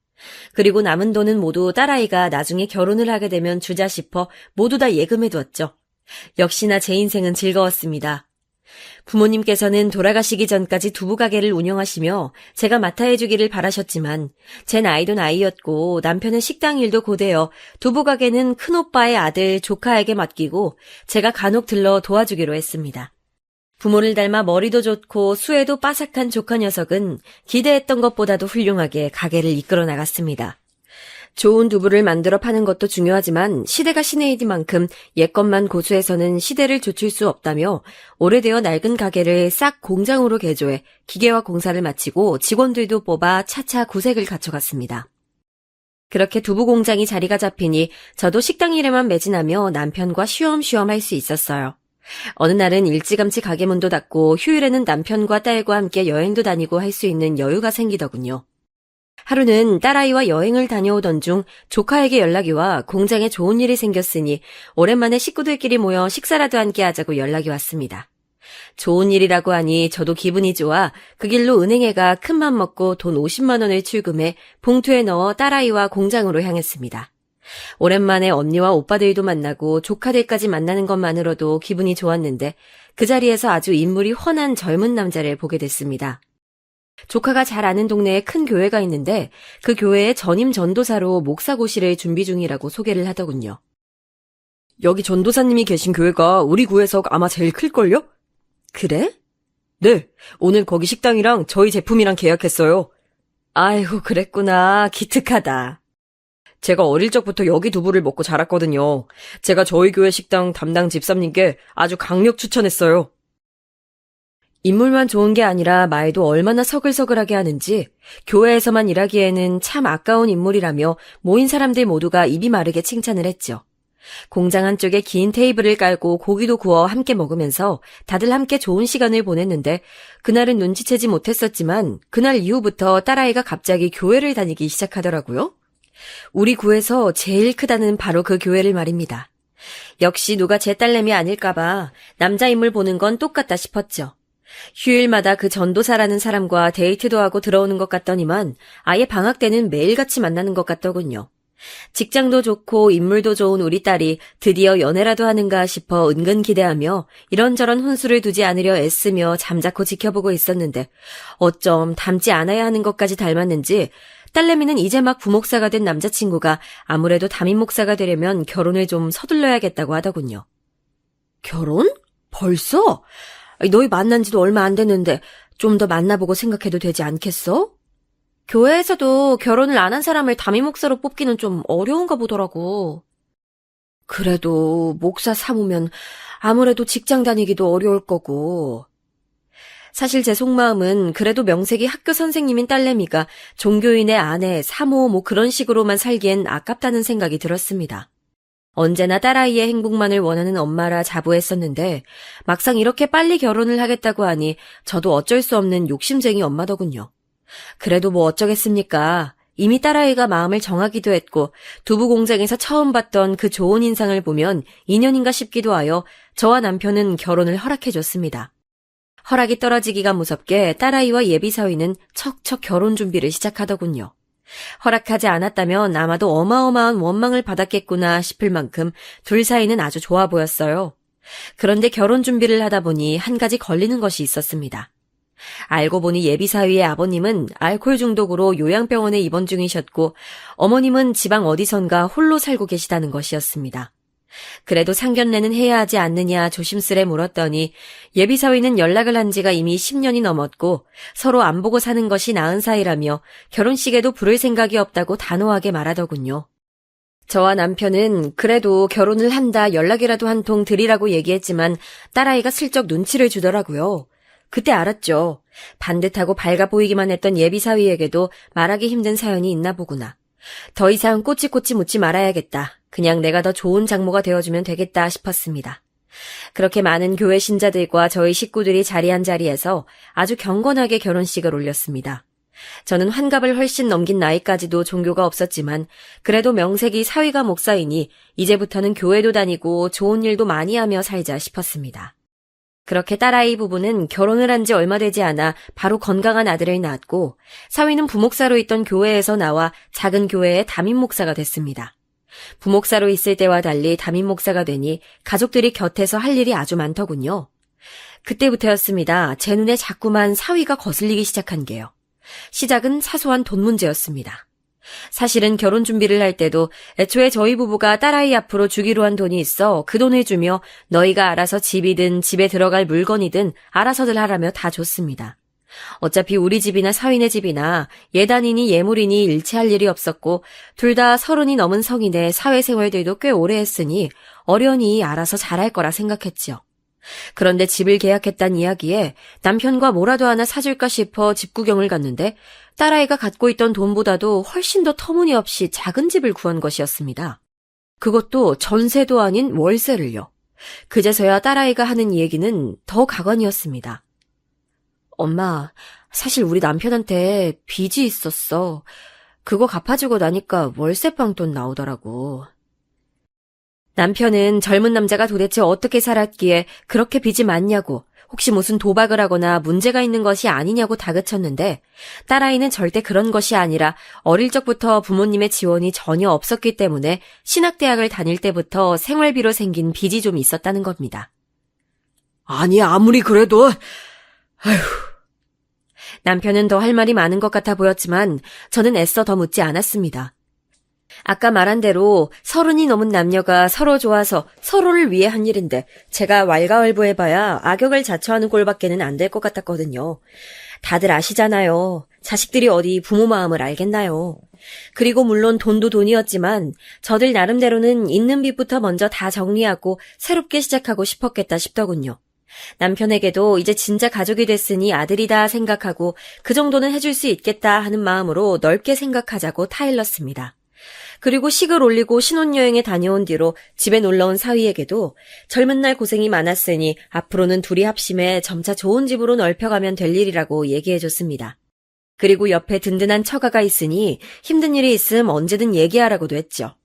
그리고 남은 돈은 모두 딸아이가 나중에 결혼을 하게 되면 주자 싶어 모두 다 예금해두었죠. 역시나 제 인생은 즐거웠습니다. 부모님께서는 돌아가시기 전까지 두부 가게를 운영하시며 제가 맡아 해주기를 바라셨지만 제 나이도 나이였고 남편은 식당 일도 고되어 두부 가게는 큰오빠의 아들 조카에게 맡기고 제가 간혹 들러 도와주기로 했습니다. 부모를 닮아 머리도 좋고 수에도 빠삭한 조카 녀석은 기대했던 것보다도 훌륭하게 가게를 이끌어 나갔습니다. 좋은 두부를 만들어 파는 것도 중요하지만 시대가 시내이디만큼 옛것만 고수해서는 시대를 좇을 수 없다며 오래되어 낡은 가게를 싹 공장으로 개조해 기계화 공사를 마치고 직원들도 뽑아 차차 구색을 갖춰갔습니다. 그렇게 두부 공장이 자리가 잡히니 저도 식당 일에만 매진하며 남편과 쉬엄쉬엄 할 수 있었어요. 어느 날은 일찌감치 가게 문도 닫고 휴일에는 남편과 딸과 함께 여행도 다니고 할 수 있는 여유가 생기더군요. 하루는 딸아이와 여행을 다녀오던 중 조카에게 연락이 와 공장에 좋은 일이 생겼으니 오랜만에 식구들끼리 모여 식사라도 함께 하자고 연락이 왔습니다. 좋은 일이라고 하니 저도 기분이 좋아 그 길로 은행에 가 큰맘 먹고 돈 50만 원을 출금해 봉투에 넣어 딸아이와 공장으로 향했습니다. 오랜만에 언니와 오빠들도 만나고 조카들까지 만나는 것만으로도 기분이 좋았는데 그 자리에서 아주 인물이 훤한 젊은 남자를 보게 됐습니다. 조카가 잘 아는 동네에 큰 교회가 있는데 그 교회의 전임 전도사로 목사고시를 준비 중이라고 소개를 하더군요. 여기 전도사님이 계신 교회가 우리 구에서 아마 제일 클걸요? 그래? 네, 오늘 거기 식당이랑 저희 제품이랑 계약했어요. 아이고, 그랬구나. 기특하다. 제가 어릴 적부터 여기 두부를 먹고 자랐거든요. 제가 저희 교회 식당 담당 집사님께 아주 강력 추천했어요. 인물만 좋은 게 아니라 말도 얼마나 서글서글하게 하는지 교회에서만 일하기에는 참 아까운 인물이라며 모인 사람들 모두가 입이 마르게 칭찬을 했죠. 공장 한쪽에 긴 테이블을 깔고 고기도 구워 함께 먹으면서 다들 함께 좋은 시간을 보냈는데 그날은 눈치채지 못했었지만 그날 이후부터 딸아이가 갑자기 교회를 다니기 시작하더라고요. 우리 구에서 제일 크다는 바로 그 교회를 말입니다. 역시 누가 제 딸내미 아닐까봐 남자 인물 보는 건 똑같다 싶었죠. 휴일마다 그 전도사라는 사람과 데이트도 하고 들어오는 것 같더니만 아예 방학 때는 매일같이 만나는 것 같더군요. 직장도 좋고 인물도 좋은 우리 딸이 드디어 연애라도 하는가 싶어 은근 기대하며 이런저런 훈수를 두지 않으려 애쓰며 잠자코 지켜보고 있었는데 어쩜 닮지 않아야 하는 것까지 닮았는지 딸내미는 이제 막 부목사가 된 남자친구가 아무래도 담임 목사가 되려면 결혼을 좀 서둘러야겠다고 하더군요. 결혼? 벌써? 너희 만난 지도 얼마 안 됐는데 좀 더 만나보고 생각해도 되지 않겠어? 교회에서도 결혼을 안 한 사람을 담임 목사로 뽑기는 좀 어려운가 보더라고. 그래도 목사 사무면 아무래도 직장 다니기도 어려울 거고. 사실 제 속마음은 그래도 명색이 학교 선생님인 딸내미가 종교인의 아내, 사모 뭐 그런 식으로만 살기엔 아깝다는 생각이 들었습니다. 언제나 딸아이의 행복만을 원하는 엄마라 자부했었는데 막상 이렇게 빨리 결혼을 하겠다고 하니 저도 어쩔 수 없는 욕심쟁이 엄마더군요. 그래도 뭐 어쩌겠습니까. 이미 딸아이가 마음을 정하기도 했고 두부 공장에서 처음 봤던 그 좋은 인상을 보면 인연인가 싶기도 하여 저와 남편은 결혼을 허락해줬습니다. 허락이 떨어지기가 무섭게 딸아이와 예비사위는 척척 결혼 준비를 시작하더군요. 허락하지 않았다면 아마도 어마어마한 원망을 받았겠구나 싶을 만큼 둘 사이는 아주 좋아 보였어요. 그런데 결혼 준비를 하다 보니 한 가지 걸리는 것이 있었습니다. 알고 보니 예비사위의 아버님은 알코올 중독으로 요양병원에 입원 중이셨고 어머님은 지방 어디선가 홀로 살고 계시다는 것이었습니다. 그래도 상견례는 해야 하지 않느냐 조심스레 물었더니 예비사위는 연락을 한 지가 이미 10년이 넘었고 서로 안 보고 사는 것이 나은 사이라며 결혼식에도 부를 생각이 없다고 단호하게 말하더군요. 저와 남편은 그래도 결혼을 한다 연락이라도 한 통 드리라고 얘기했지만 딸아이가 슬쩍 눈치를 주더라고요. 그때 알았죠. 반듯하고 밝아 보이기만 했던 예비사위에게도 말하기 힘든 사연이 있나 보구나. 더 이상 꼬치꼬치 묻지 말아야겠다. 그냥 내가 더 좋은 장모가 되어주면 되겠다 싶었습니다. 그렇게 많은 교회 신자들과 저희 식구들이 자리한 자리에서 아주 경건하게 결혼식을 올렸습니다. 저는 환갑을 훨씬 넘긴 나이까지도 종교가 없었지만 그래도 명색이 사위가 목사이니 이제부터는 교회도 다니고 좋은 일도 많이 하며 살자 싶었습니다. 그렇게 딸아이 부부는 결혼을 한 지 얼마 되지 않아 바로 건강한 아들을 낳았고 사위는 부목사로 있던 교회에서 나와 작은 교회의 담임 목사가 됐습니다. 부목사로 있을 때와 달리 담임 목사가 되니 가족들이 곁에서 할 일이 아주 많더군요. 그때부터였습니다. 제 눈에 자꾸만 사위가 거슬리기 시작한 게요. 시작은 사소한 돈 문제였습니다. 사실은 결혼 준비를 할 때도 애초에 저희 부부가 딸아이 앞으로 주기로 한 돈이 있어 그 돈을 주며 너희가 알아서 집이든 집에 들어갈 물건이든 알아서들 하라며 다 줬습니다. 어차피 우리 집이나 사위네 집이나 예단이니 예물이니 일치할 일이 없었고 둘 다 30이 넘은 성인의 사회생활들도 꽤 오래 했으니 어련히 알아서 잘할 거라 생각했지요. 그런데 집을 계약했단 이야기에 남편과 뭐라도 하나 사줄까 싶어 집 구경을 갔는데 딸아이가 갖고 있던 돈보다도 훨씬 더 터무니없이 작은 집을 구한 것이었습니다. 그것도 전세도 아닌 월세를요. 그제서야 딸아이가 하는 얘기는 더 가관이었습니다. 엄마, 사실 우리 남편한테 빚이 있었어. 그거 갚아주고 나니까 월세방 돈 나오더라고. 남편은 젊은 남자가 도대체 어떻게 살았기에 그렇게 빚이 많냐고, 혹시 무슨 도박을 하거나 문제가 있는 것이 아니냐고 다그쳤는데 딸아이는 절대 그런 것이 아니라 어릴 적부터 부모님의 지원이 전혀 없었기 때문에 신학대학을 다닐 때부터 생활비로 생긴 빚이 좀 있었다는 겁니다. 아니, 아무리 그래도, 아휴. 남편은 더 할 말이 많은 것 같아 보였지만 저는 애써 더 묻지 않았습니다. 아까 말한 대로 30이 넘은 남녀가 서로 좋아서 서로를 위해 한 일인데 제가 왈가왈부해봐야 악역을 자처하는 꼴밖에는 안 될 것 같았거든요. 다들 아시잖아요. 자식들이 어디 부모 마음을 알겠나요. 그리고 물론 돈도 돈이었지만 저들 나름대로는 있는 빚부터 먼저 다 정리하고 새롭게 시작하고 싶었겠다 싶더군요. 남편에게도 이제 진짜 가족이 됐으니 아들이다 생각하고 그 정도는 해줄 수 있겠다 하는 마음으로 넓게 생각하자고 타일렀습니다. 그리고 식을 올리고 신혼여행에 다녀온 뒤로 집에 놀러온 사위에게도 젊은 날 고생이 많았으니 앞으로는 둘이 합심해 점차 좋은 집으로 넓혀가면 될 일이라고 얘기해줬습니다. 그리고 옆에 든든한 처가가 있으니 힘든 일이 있음 언제든 얘기하라고도 했죠.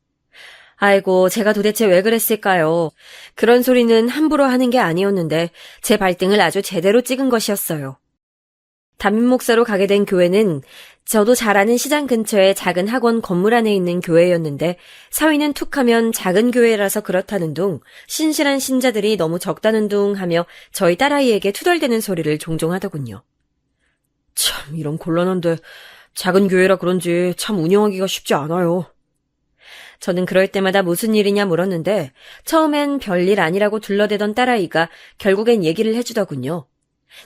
아이고, 제가 도대체 왜 그랬을까요? 그런 소리는 함부로 하는 게 아니었는데 제 발등을 아주 제대로 찍은 것이었어요. 담임 목사로 가게 된 교회는 저도 잘 아는 시장 근처의 작은 학원 건물 안에 있는 교회였는데 사위는 툭하면 작은 교회라서 그렇다는 둥, 신실한 신자들이 너무 적다는 둥 하며 저희 딸아이에게 투덜대는 소리를 종종 하더군요. 참, 이런 곤란한데, 작은 교회라 그런지 참 운영하기가 쉽지 않아요. 저는 그럴 때마다 무슨 일이냐 물었는데 처음엔 별일 아니라고 둘러대던 딸아이가 결국엔 얘기를 해주더군요.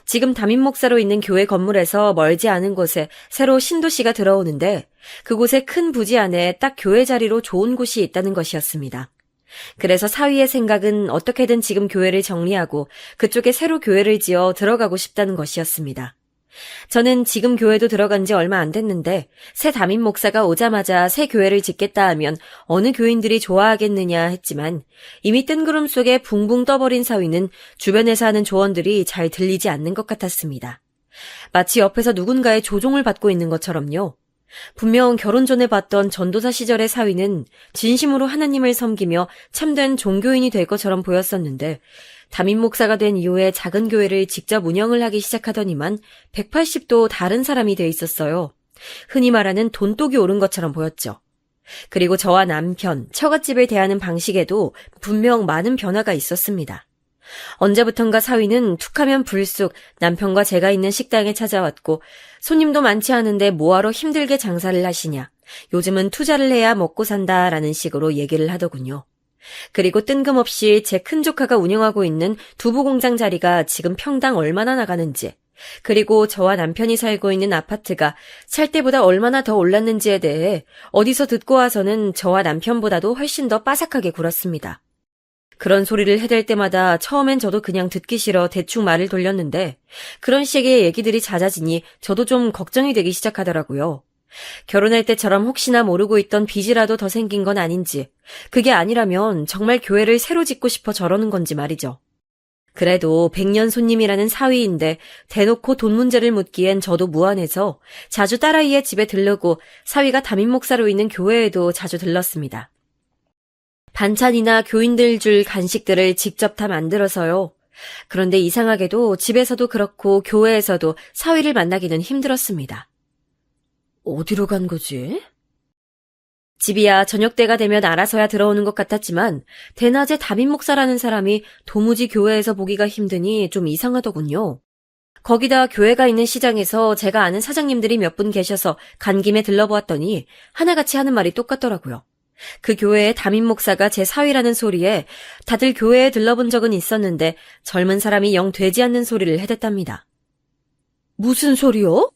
지금 담임 목사로 있는 교회 건물에서 멀지 않은 곳에 새로 신도시가 들어오는데 그곳에 큰 부지 안에 딱 교회 자리로 좋은 곳이 있다는 것이었습니다. 그래서 사위의 생각은 어떻게든 지금 교회를 정리하고 그쪽에 새로 교회를 지어 들어가고 싶다는 것이었습니다. 저는 지금 교회도 들어간 지 얼마 안 됐는데 새 담임 목사가 오자마자 새 교회를 짓겠다 하면 어느 교인들이 좋아하겠느냐 했지만 이미 뜬구름 속에 붕붕 떠버린 사위는 주변에서 하는 조언들이 잘 들리지 않는 것 같았습니다. 마치 옆에서 누군가의 조종을 받고 있는 것처럼요. 분명 결혼 전에 봤던 전도사 시절의 사위는 진심으로 하나님을 섬기며 참된 종교인이 될 것처럼 보였었는데 담임 목사가 된 이후에 작은 교회를 직접 운영을 하기 시작하더니만 180도 다른 사람이 돼 있었어요. 흔히 말하는 돈독이 오른 것처럼 보였죠. 그리고 저와 남편, 처갓집을 대하는 방식에도 분명 많은 변화가 있었습니다. 언제부턴가 사위는 툭하면 불쑥 남편과 제가 있는 식당에 찾아왔고 손님도 많지 않은데 뭐하러 힘들게 장사를 하시냐. 요즘은 투자를 해야 먹고 산다라는 식으로 얘기를 하더군요. 그리고 뜬금없이 제 큰조카가 운영하고 있는 두부 공장 자리가 지금 평당 얼마나 나가는지, 그리고 저와 남편이 살고 있는 아파트가 살 때보다 얼마나 더 올랐는지에 대해 어디서 듣고 와서는 저와 남편보다도 훨씬 더 빠삭하게 굴었습니다. 그런 소리를 해댈 때마다 처음엔 저도 그냥 듣기 싫어 대충 말을 돌렸는데 그런 식의 얘기들이 잦아지니 저도 좀 걱정이 되기 시작하더라고요. 결혼할 때처럼 혹시나 모르고 있던 빚이라도 더 생긴 건 아닌지, 그게 아니라면 정말 교회를 새로 짓고 싶어 저러는 건지 말이죠. 그래도 100년 손님이라는 사위인데 대놓고 돈 문제를 묻기엔 저도 무안해서 자주 딸아이의 집에 들르고 사위가 담임 목사로 있는 교회에도 자주 들렀습니다. 반찬이나 교인들 줄 간식들을 직접 다 만들어서요. 그런데 이상하게도 집에서도 그렇고 교회에서도 사위를 만나기는 힘들었습니다. 어디로 간 거지? 집이야 저녁 때가 되면 알아서야 들어오는 것 같았지만 대낮에 담임 목사라는 사람이 도무지 교회에서 보기가 힘드니 좀 이상하더군요. 거기다 교회가 있는 시장에서 제가 아는 사장님들이 몇 분 계셔서 간 김에 들러보았더니 하나같이 하는 말이 똑같더라고요. 그 교회의 담임 목사가 제 사위라는 소리에 다들 교회에 들러본 적은 있었는데 젊은 사람이 영 되지 않는 소리를 해댔답니다. 무슨 소리요?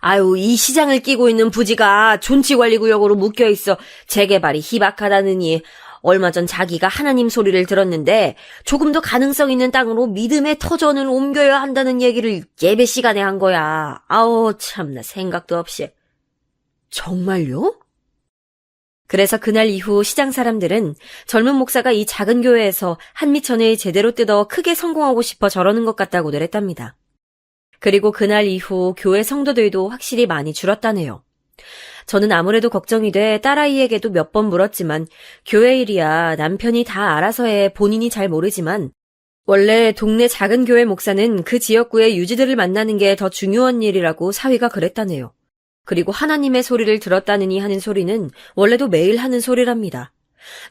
아유, 이 시장을 끼고 있는 부지가 존치관리구역으로 묶여있어 재개발이 희박하다느니 얼마 전 자기가 하나님 소리를 들었는데 조금 더 가능성 있는 땅으로 믿음의 터전을 옮겨야 한다는 얘기를 예배 시간에 한 거야. 아우 참나 생각도 없이. 정말요? 그래서 그날 이후 시장 사람들은 젊은 목사가 이 작은 교회에서 한미천을 제대로 뜯어 크게 성공하고 싶어 저러는 것 같다고들 했답니다. 그리고 그날 이후 교회 성도들도 확실히 많이 줄었다네요. 저는 아무래도 걱정이 돼 딸아이에게도 몇 번 물었지만 교회 일이야 남편이 다 알아서 해 본인이 잘 모르지만 원래 동네 작은 교회 목사는 그 지역구의 유지들을 만나는 게 더 중요한 일이라고 사위가 그랬다네요. 그리고 하나님의 소리를 들었다느니 하는 소리는 원래도 매일 하는 소리랍니다.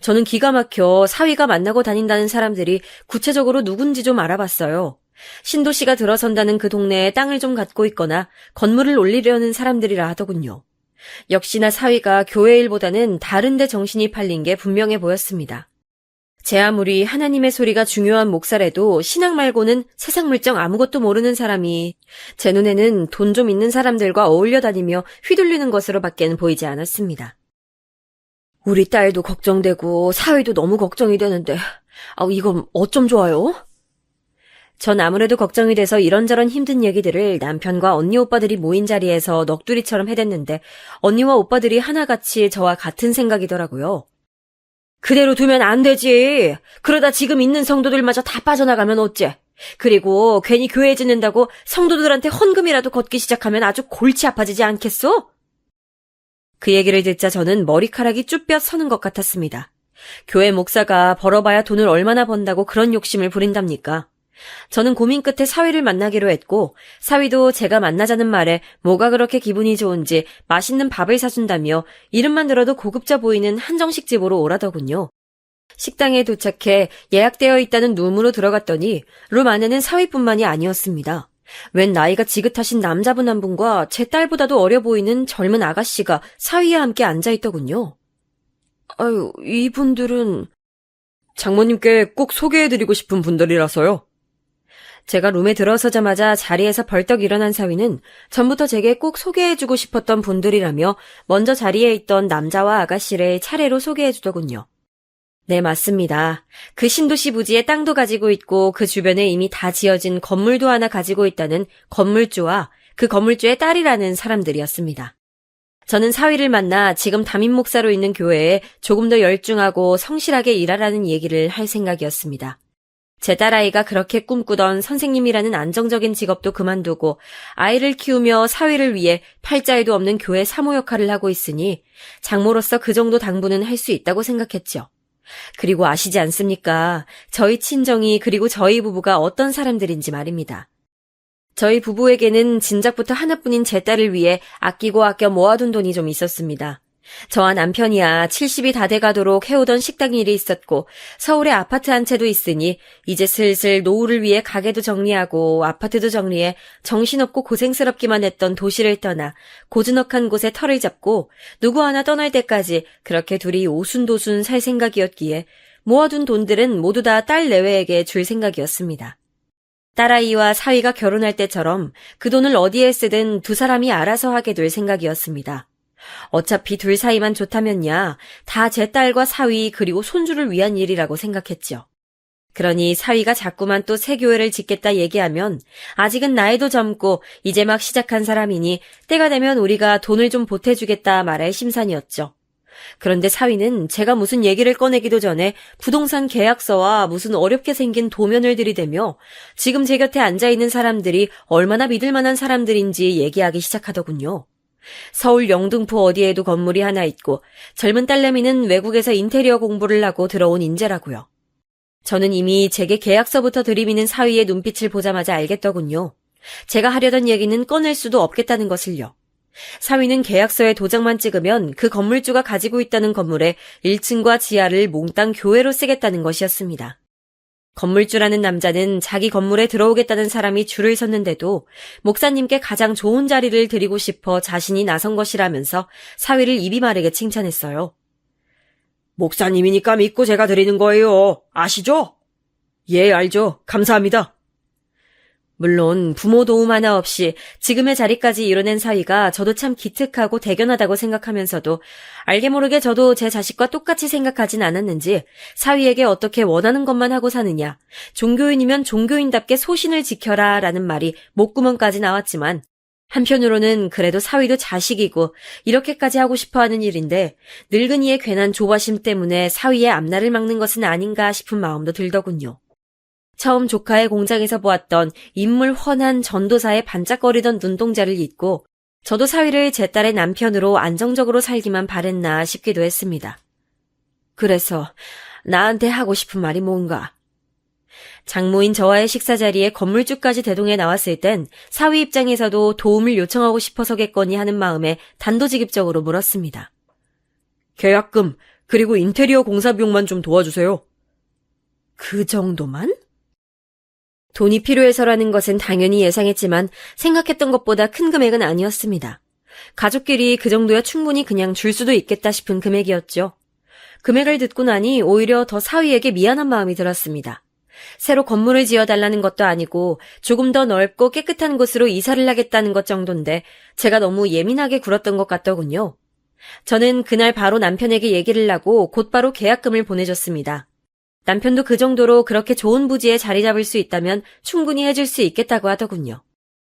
저는 기가 막혀 사위가 만나고 다닌다는 사람들이 구체적으로 누군지 좀 알아봤어요. 신도시가 들어선다는 그 동네에 땅을 좀 갖고 있거나 건물을 올리려는 사람들이라 하더군요. 역시나 사위가 교회 일보다는 다른 데 정신이 팔린 게 분명해 보였습니다. 제 아무리 하나님의 소리가 중요한 목사래도 신앙 말고는 세상 물정 아무것도 모르는 사람이 제 눈에는 돈 좀 있는 사람들과 어울려 다니며 휘둘리는 것으로 밖에는 보이지 않았습니다. 우리 딸도 걱정되고 사위도 너무 걱정이 되는데 이건 어쩜 좋아요? 전 아무래도 걱정이 돼서 이런저런 힘든 얘기들을 남편과 언니 오빠들이 모인 자리에서 넋두리처럼 해댔는데 언니와 오빠들이 하나같이 저와 같은 생각이더라고요. 그대로 두면 안 되지. 그러다 지금 있는 성도들마저 다 빠져나가면 어째. 그리고 괜히 교회 짓는다고 성도들한테 헌금이라도 걷기 시작하면 아주 골치 아파지지 않겠소? 그 얘기를 듣자 저는 머리카락이 쭈뼛 서는 것 같았습니다. 교회 목사가 벌어봐야 돈을 얼마나 번다고 그런 욕심을 부린답니까? 저는 고민 끝에 사위를 만나기로 했고 사위도 제가 만나자는 말에 뭐가 그렇게 기분이 좋은지 맛있는 밥을 사준다며 이름만 들어도 고급져 보이는 한정식 집으로 오라더군요. 식당에 도착해 예약되어 있다는 룸으로 들어갔더니 룸 안에는 사위뿐만이 아니었습니다. 웬 나이가 지긋하신 남자분 한 분과 제 딸보다도 어려 보이는 젊은 아가씨가 사위와 함께 앉아있더군요. 아유, 이분들은 장모님께 꼭 소개해드리고 싶은 분들이라서요. 제가 룸에 들어서자마자 자리에서 벌떡 일어난 사위는 전부터 제게 꼭 소개해주고 싶었던 분들이라며 먼저 자리에 있던 남자와 아가씨를 차례로 소개해주더군요. 네, 맞습니다. 그 신도시 부지에 땅도 가지고 있고 그 주변에 이미 다 지어진 건물도 하나 가지고 있다는 건물주와 그 건물주의 딸이라는 사람들이었습니다. 저는 사위를 만나 지금 담임 목사로 있는 교회에 조금 더 열중하고 성실하게 일하라는 얘기를 할 생각이었습니다. 제 딸아이가 그렇게 꿈꾸던 선생님이라는 안정적인 직업도 그만두고 아이를 키우며 사위를 위해 팔자에도 없는 교회 사모 역할을 하고 있으니 장모로서 그 정도 당부는 할 수 있다고 생각했죠. 그리고 아시지 않습니까? 저희 친정이 그리고 저희 부부가 어떤 사람들인지 말입니다. 저희 부부에게는 진작부터 하나뿐인 제 딸을 위해 아끼고 아껴 모아둔 돈이 좀 있었습니다. 저와 남편이야 70이 다 돼가도록 해오던 식당 일이 있었고 서울에 아파트 한 채도 있으니 이제 슬슬 노후를 위해 가게도 정리하고 아파트도 정리해 정신없고 고생스럽기만 했던 도시를 떠나 고즈넉한 곳에 터를 잡고 누구 하나 떠날 때까지 그렇게 둘이 오순도순 살 생각이었기에 모아둔 돈들은 모두 다 딸 내외에게 줄 생각이었습니다. 딸아이와 사위가 결혼할 때처럼 그 돈을 어디에 쓰든 두 사람이 알아서 하게 될 생각이었습니다. 어차피 둘 사이만 좋다면야 다 제 딸과 사위 그리고 손주를 위한 일이라고 생각했죠. 그러니 사위가 자꾸만 또 새 교회를 짓겠다 얘기하면 아직은 나이도 젊고 이제 막 시작한 사람이니 때가 되면 우리가 돈을 좀 보태주겠다 말할 심산이었죠. 그런데 사위는 제가 무슨 얘기를 꺼내기도 전에 부동산 계약서와 무슨 어렵게 생긴 도면을 들이대며 지금 제 곁에 앉아있는 사람들이 얼마나 믿을 만한 사람들인지 얘기하기 시작하더군요. 서울 영등포 어디에도 건물이 하나 있고 젊은 딸내미는 외국에서 인테리어 공부를 하고 들어온 인재라고요. 저는 이미 제게 계약서부터 들이미는 사위의 눈빛을 보자마자 알겠더군요. 제가 하려던 얘기는 꺼낼 수도 없겠다는 것을요. 사위는 계약서에 도장만 찍으면 그 건물주가 가지고 있다는 건물에 1층과 지하를 몽땅 교회로 쓰겠다는 것이었습니다. 건물주라는 남자는 자기 건물에 들어오겠다는 사람이 줄을 섰는데도 목사님께 가장 좋은 자리를 드리고 싶어 자신이 나선 것이라면서 사위를 입이 마르게 칭찬했어요. 목사님이니까 믿고 제가 드리는 거예요. 아시죠? 예, 알죠. 감사합니다. 물론 부모 도움 하나 없이 지금의 자리까지 이뤄낸 사위가 저도 참 기특하고 대견하다고 생각하면서도 알게 모르게 저도 제 자식과 똑같이 생각하진 않았는지 사위에게 어떻게 원하는 것만 하고 사느냐, 종교인이면 종교인답게 소신을 지켜라 라는 말이 목구멍까지 나왔지만 한편으로는 그래도 사위도 자식이고 이렇게까지 하고 싶어하는 일인데 늙은이의 괜한 조바심 때문에 사위의 앞날을 막는 것은 아닌가 싶은 마음도 들더군요. 처음 조카의 공장에서 보았던 인물 훤한 전도사의 반짝거리던 눈동자를 잊고 저도 사위를 제 딸의 남편으로 안정적으로 살기만 바랬나 싶기도 했습니다. 그래서 나한테 하고 싶은 말이 뭔가? 장모인 저와의 식사 자리에 건물주까지 대동해 나왔을 땐 사위 입장에서도 도움을 요청하고 싶어서겠거니 하는 마음에 단도직입적으로 물었습니다. 계약금 그리고 인테리어 공사 비용만 좀 도와주세요. 그 정도만? 돈이 필요해서라는 것은 당연히 예상했지만 생각했던 것보다 큰 금액은 아니었습니다. 가족끼리 그 정도야 충분히 그냥 줄 수도 있겠다 싶은 금액이었죠. 금액을 듣고 나니 오히려 더 사위에게 미안한 마음이 들었습니다. 새로 건물을 지어달라는 것도 아니고 조금 더 넓고 깨끗한 곳으로 이사를 하겠다는 것 정도인데 제가 너무 예민하게 굴었던 것 같더군요. 저는 그날 바로 남편에게 얘기를 하고 곧바로 계약금을 보내줬습니다. 남편도 그 정도로 그렇게 좋은 부지에 자리 잡을 수 있다면 충분히 해줄 수 있겠다고 하더군요.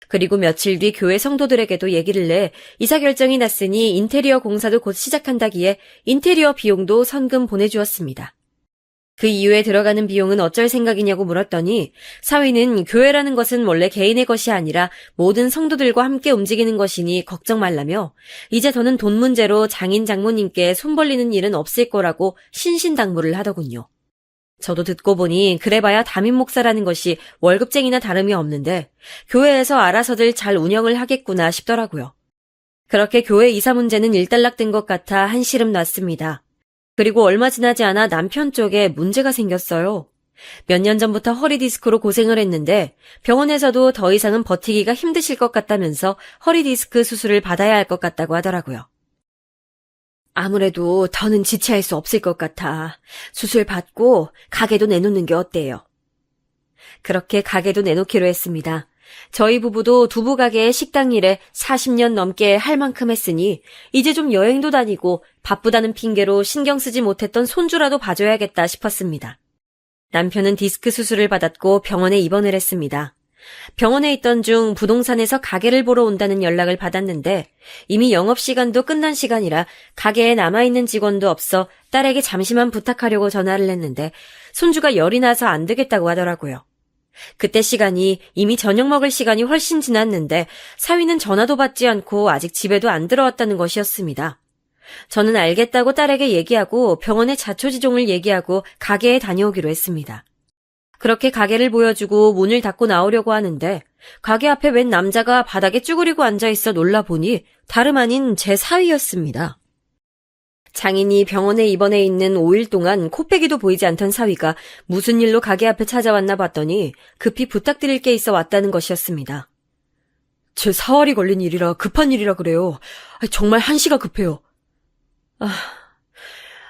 그리고 며칠 뒤 교회 성도들에게도 얘기를 내 이사 결정이 났으니 인테리어 공사도 곧 시작한다기에 인테리어 비용도 선금 보내주었습니다. 그 이후에 들어가는 비용은 어쩔 생각이냐고 물었더니 사위는 교회라는 것은 원래 개인의 것이 아니라 모든 성도들과 함께 움직이는 것이니 걱정 말라며 이제 더는 돈 문제로 장인 장모님께 손 벌리는 일은 없을 거라고 신신당부를 하더군요. 저도 듣고 보니 그래봐야 담임 목사라는 것이 월급쟁이나 다름이 없는데 교회에서 알아서들 잘 운영을 하겠구나 싶더라고요. 그렇게 교회 이사 문제는 일단락된 것 같아 한시름 났습니다. 그리고 얼마 지나지 않아 남편 쪽에 문제가 생겼어요. 몇 년 전부터 허리 디스크로 고생을 했는데 병원에서도 더 이상은 버티기가 힘드실 것 같다면서 허리 디스크 수술을 받아야 할 것 같다고 하더라고요. 아무래도 더는 지체할 수 없을 것 같아. 수술 받고 가게도 내놓는 게 어때요? 그렇게 가게도 내놓기로 했습니다. 저희 부부도 두부 가게의 식당 일에 40년 넘게 할 만큼 했으니 이제 좀 여행도 다니고 바쁘다는 핑계로 신경 쓰지 못했던 손주라도 봐줘야겠다 싶었습니다. 남편은 디스크 수술을 받았고 병원에 입원을 했습니다. 병원에 있던 중 부동산에서 가게를 보러 온다는 연락을 받았는데 이미 영업시간도 끝난 시간이라 가게에 남아있는 직원도 없어 딸에게 잠시만 부탁하려고 전화를 했는데 손주가 열이 나서 안 되겠다고 하더라고요. 그때 시간이 이미 저녁 먹을 시간이 훨씬 지났는데 사위는 전화도 받지 않고 아직 집에도 안 들어왔다는 것이었습니다. 저는 알겠다고 딸에게 얘기하고 병원에 자초지종을 얘기하고 가게에 다녀오기로 했습니다. 그렇게 가게를 보여주고 문을 닫고 나오려고 하는데 가게 앞에 웬 남자가 바닥에 쭈그리고 앉아있어 놀라보니 다름 아닌 제 사위였습니다. 장인이 병원에 입원해 있는 5일 동안 코빼기도 보이지 않던 사위가 무슨 일로 가게 앞에 찾아왔나 봤더니 급히 부탁드릴 게 있어 왔다는 것이었습니다. 제 사활이 걸린 일이라 급한 일이라 그래요. 정말 한시가 급해요.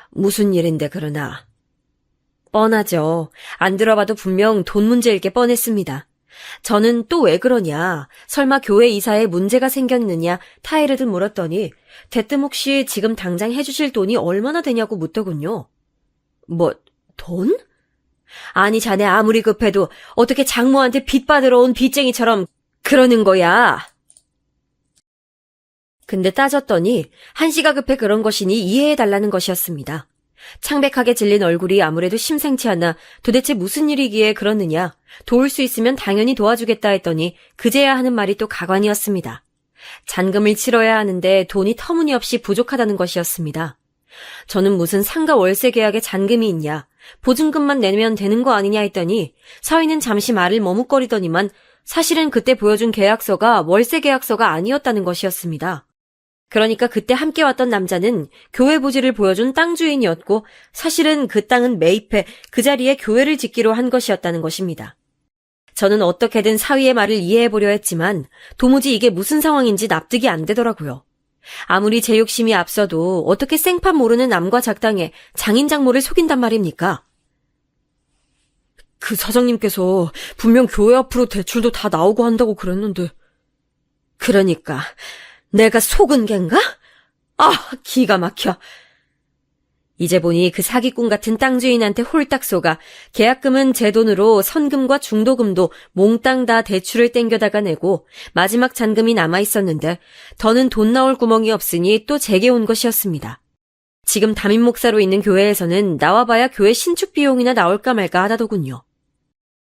무슨 일인데 그러나. 뻔하죠. 안 들어봐도 분명 돈 문제일 게 뻔했습니다. 저는 또 왜 그러냐, 설마 교회 이사에 문제가 생겼느냐 타이르듯 물었더니 대뜸 혹시 지금 당장 해주실 돈이 얼마나 되냐고 묻더군요. 뭐, 돈? 아니 자네 아무리 급해도 어떻게 장모한테 빚 받으러 온 빚쟁이처럼 그러는 거야. 근데 따졌더니 한시가 급해 그런 것이니 이해해달라는 것이었습니다. 창백하게 질린 얼굴이 아무래도 심상치 않아 도대체 무슨 일이기에 그러느냐, 도울 수 있으면 당연히 도와주겠다 했더니 그제야 하는 말이 또 가관이었습니다. 잔금을 치러야 하는데 돈이 터무니없이 부족하다는 것이었습니다. 저는 무슨 상가 월세 계약에 잔금이 있냐, 보증금만 내면 되는 거 아니냐 했더니 사위는 잠시 말을 머뭇거리더니만 사실은 그때 보여준 계약서가 월세 계약서가 아니었다는 것이었습니다. 그러니까 그때 함께 왔던 남자는 교회 부지를 보여준 땅 주인이었고 사실은 그 땅은 매입해 그 자리에 교회를 짓기로 한 것이었다는 것입니다. 저는 어떻게든 사위의 말을 이해해보려 했지만 도무지 이게 무슨 상황인지 납득이 안 되더라고요. 아무리 제 욕심이 앞서도 어떻게 생판 모르는 남과 작당에 장인 장모를 속인단 말입니까? 그 사장님께서 분명 교회 앞으로 대출도 다 나오고 한다고 그랬는데. 그러니까 내가 속은 겐가? 아, 기가 막혀. 이제 보니 그 사기꾼 같은 땅 주인한테 홀딱 속아 계약금은 제 돈으로 선금과 중도금도 몽땅 다 대출을 땡겨다가 내고 마지막 잔금이 남아있었는데 더는 돈 나올 구멍이 없으니 또 제게 온 것이었습니다. 지금 담임 목사로 있는 교회에서는 나와봐야 교회 신축 비용이나 나올까 말까 하다더군요.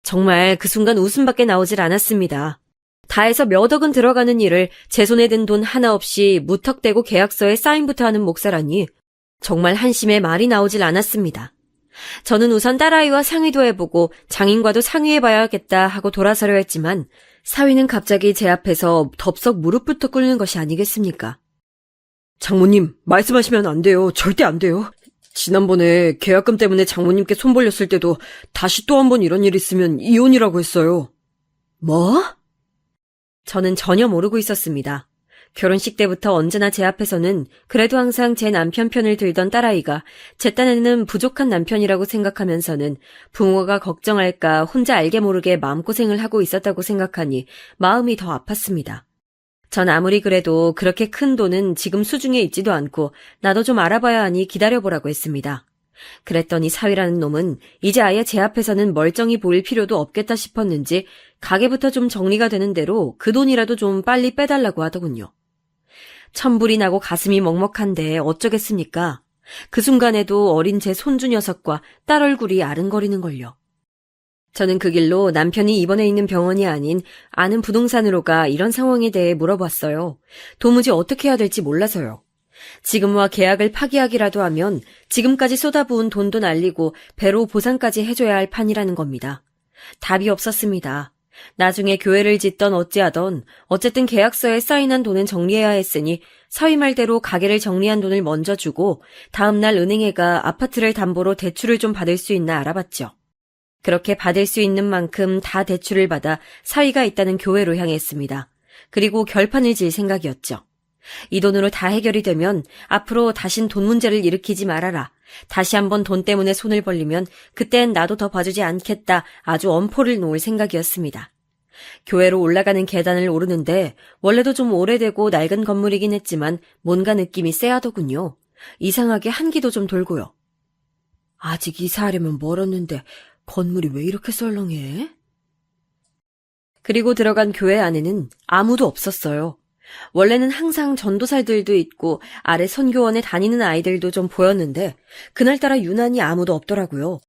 정말 그 순간 웃음밖에 나오질 않았습니다. 다 해서 몇 억은 들어가는 일을 제 손에 든 돈 하나 없이 무턱대고 계약서에 사인부터 하는 목사라니 정말 한심해 말이 나오질 않았습니다. 저는 우선 딸아이와 상의도 해보고 장인과도 상의해봐야겠다 하고 돌아서려 했지만 사위는 갑자기 제 앞에서 덥석 무릎부터 꿇는 것이 아니겠습니까? 장모님, 말씀하시면 안 돼요. 절대 안 돼요. 지난번에 계약금 때문에 장모님께 손 벌렸을 때도 다시 또 한 번 이런 일 있으면 이혼이라고 했어요. 뭐? 저는 전혀 모르고 있었습니다. 결혼식 때부터 언제나 제 앞에서는 그래도 항상 제 남편 편을 들던 딸아이가 제 딴에는 부족한 남편이라고 생각하면서는 부모가 걱정할까 혼자 알게 모르게 마음고생을 하고 있었다고 생각하니 마음이 더 아팠습니다. 전 아무리 그래도 그렇게 큰 돈은 지금 수중에 있지도 않고 나도 좀 알아봐야 하니 기다려보라고 했습니다. 그랬더니 사위라는 놈은 이제 아예 제 앞에서는 멀쩡히 보일 필요도 없겠다 싶었는지 가게부터 좀 정리가 되는 대로 그 돈이라도 좀 빨리 빼달라고 하더군요. 천불이 나고 가슴이 먹먹한데 어쩌겠습니까? 그 순간에도 어린 제 손주 녀석과 딸 얼굴이 아른거리는걸요. 저는 그 길로 남편이 입원해 있는 병원이 아닌 아는 부동산으로 가 이런 상황에 대해 물어봤어요. 도무지 어떻게 해야 될지 몰라서요. 지금와 계약을 파기하기라도 하면 지금까지 쏟아부은 돈도 날리고 배로 보상까지 해줘야 할 판이라는 겁니다. 답이 없었습니다. 나중에 교회를 짓던 어찌하던 어쨌든 계약서에 사인한 돈은 정리해야 했으니 사위 말대로 가게를 정리한 돈을 먼저 주고 다음날 은행에 가 아파트를 담보로 대출을 좀 받을 수 있나 알아봤죠. 그렇게 받을 수 있는 만큼 다 대출을 받아 사위가 있다는 교회로 향했습니다. 그리고 결판을 질 생각이었죠. 이 돈으로 다 해결이 되면 앞으로 다신 돈 문제를 일으키지 말아라. 다시 한번 돈 때문에 손을 벌리면 그땐 나도 더 봐주지 않겠다. 아주 엄포를 놓을 생각이었습니다. 교회로 올라가는 계단을 오르는데 원래도 좀 오래되고 낡은 건물이긴 했지만 뭔가 느낌이 쎄하더군요. 이상하게 한기도 좀 돌고요. 아직 이사하려면 멀었는데 건물이 왜 이렇게 썰렁해? 그리고 들어간 교회 안에는 아무도 없었어요. 원래는 항상 전도사들도 있고 아래 선교원에 다니는 아이들도 좀 보였는데 그날따라 유난히 아무도 없더라고요.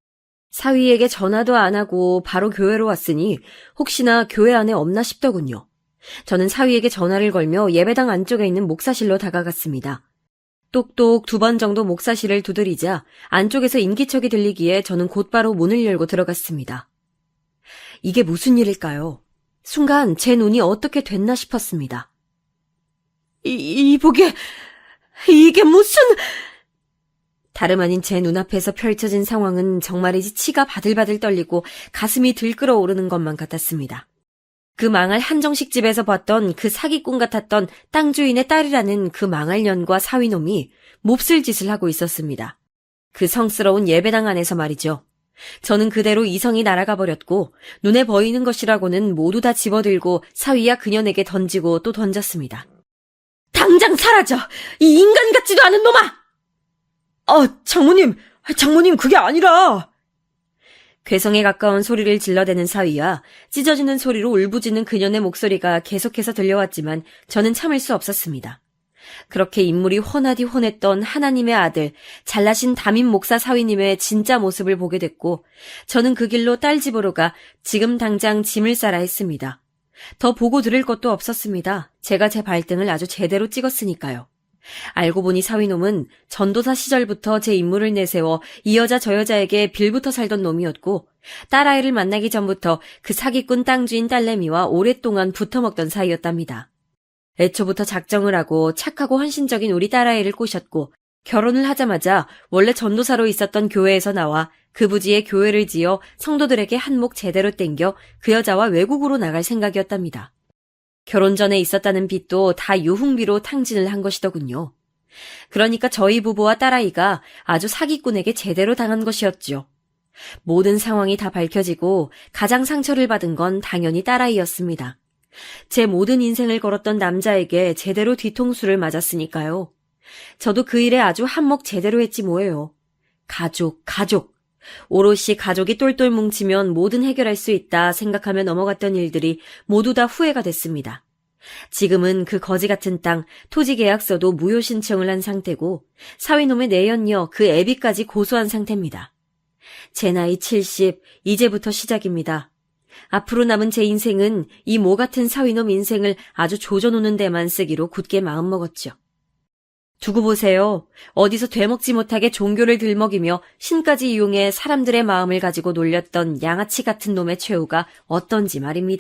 사위에게 전화도 안 하고 바로 교회로 왔으니 혹시나 교회 안에 없나 싶더군요. 저는 사위에게 전화를 걸며 예배당 안쪽에 있는 목사실로 다가갔습니다. 똑똑 2번 정도 목사실을 두드리자 안쪽에서 인기척이 들리기에 저는 곧바로 문을 열고 들어갔습니다. 이게 무슨 일일까요? 순간 제 눈이 어떻게 됐나 싶었습니다. 이게 무슨... 다름 아닌 제 눈앞에서 펼쳐진 상황은 정말이지 치가 바들바들 떨리고 가슴이 들끓어오르는 것만 같았습니다. 그 망할 한정식 집에서 봤던 그 사기꾼 같았던 땅 주인의 딸이라는 그 망할 년과 사위놈이 몹쓸 짓을 하고 있었습니다. 그 성스러운 예배당 안에서 말이죠. 저는 그대로 이성이 날아가 버렸고 눈에 보이는 것이라고는 모두 다 집어들고 사위야 그년에게 던지고 또 던졌습니다. 당장 사라져! 이 인간 같지도 않은 놈아! 장모님 그게 아니라... 괴성에 가까운 소리를 질러대는 사위와 찢어지는 소리로 울부짖는 그년의 목소리가 계속해서 들려왔지만 저는 참을 수 없었습니다. 그렇게 인물이 훤하디 훤했던 하나님의 아들, 잘나신 담임 목사 사위님의 진짜 모습을 보게 됐고, 저는 그 길로 딸 집으로 가 지금 당장 짐을 싸라 했습니다. 더 보고 들을 것도 없었습니다. 제가 제 발등을 아주 제대로 찍었으니까요. 알고 보니 사위놈은 전도사 시절부터 제 인물을 내세워 이 여자 저 여자에게 빌붙어 살던 놈이었고, 딸아이를 만나기 전부터 그 사기꾼 땅주인 딸내미와 오랫동안 붙어먹던 사이였답니다. 애초부터 작정을 하고 착하고 헌신적인 우리 딸아이를 꼬셨고, 결혼을 하자마자 원래 전도사로 있었던 교회에서 나와 그 부지에 교회를 지어 성도들에게 한몫 제대로 땡겨 그 여자와 외국으로 나갈 생각이었답니다. 결혼 전에 있었다는 빚도 다 유흥비로 탕진을 한 것이더군요. 그러니까 저희 부부와 딸아이가 아주 사기꾼에게 제대로 당한 것이었죠. 모든 상황이 다 밝혀지고 가장 상처를 받은 건 당연히 딸아이였습니다. 제 모든 인생을 걸었던 남자에게 제대로 뒤통수를 맞았으니까요. 저도 그 일에 아주 한몫 제대로 했지 뭐예요. 가족. 오롯이 가족이 똘똘 뭉치면 뭐든 해결할 수 있다 생각하며 넘어갔던 일들이 모두 다 후회가 됐습니다. 지금은 그 거지 같은 땅, 토지 계약서도 무효 신청을 한 상태고 사위놈의 내연녀 그 애비까지 고소한 상태입니다. 제 나이 70, 이제부터 시작입니다. 앞으로 남은 제 인생은 이 모 같은 사위놈 인생을 아주 조져놓는 데만 쓰기로 굳게 마음먹었죠. 두고 보세요. 어디서 되먹지 못하게 종교를 들먹이며 신까지 이용해 사람들의 마음을 가지고 놀렸던 양아치 같은 놈의 최후가 어떤지 말입니다.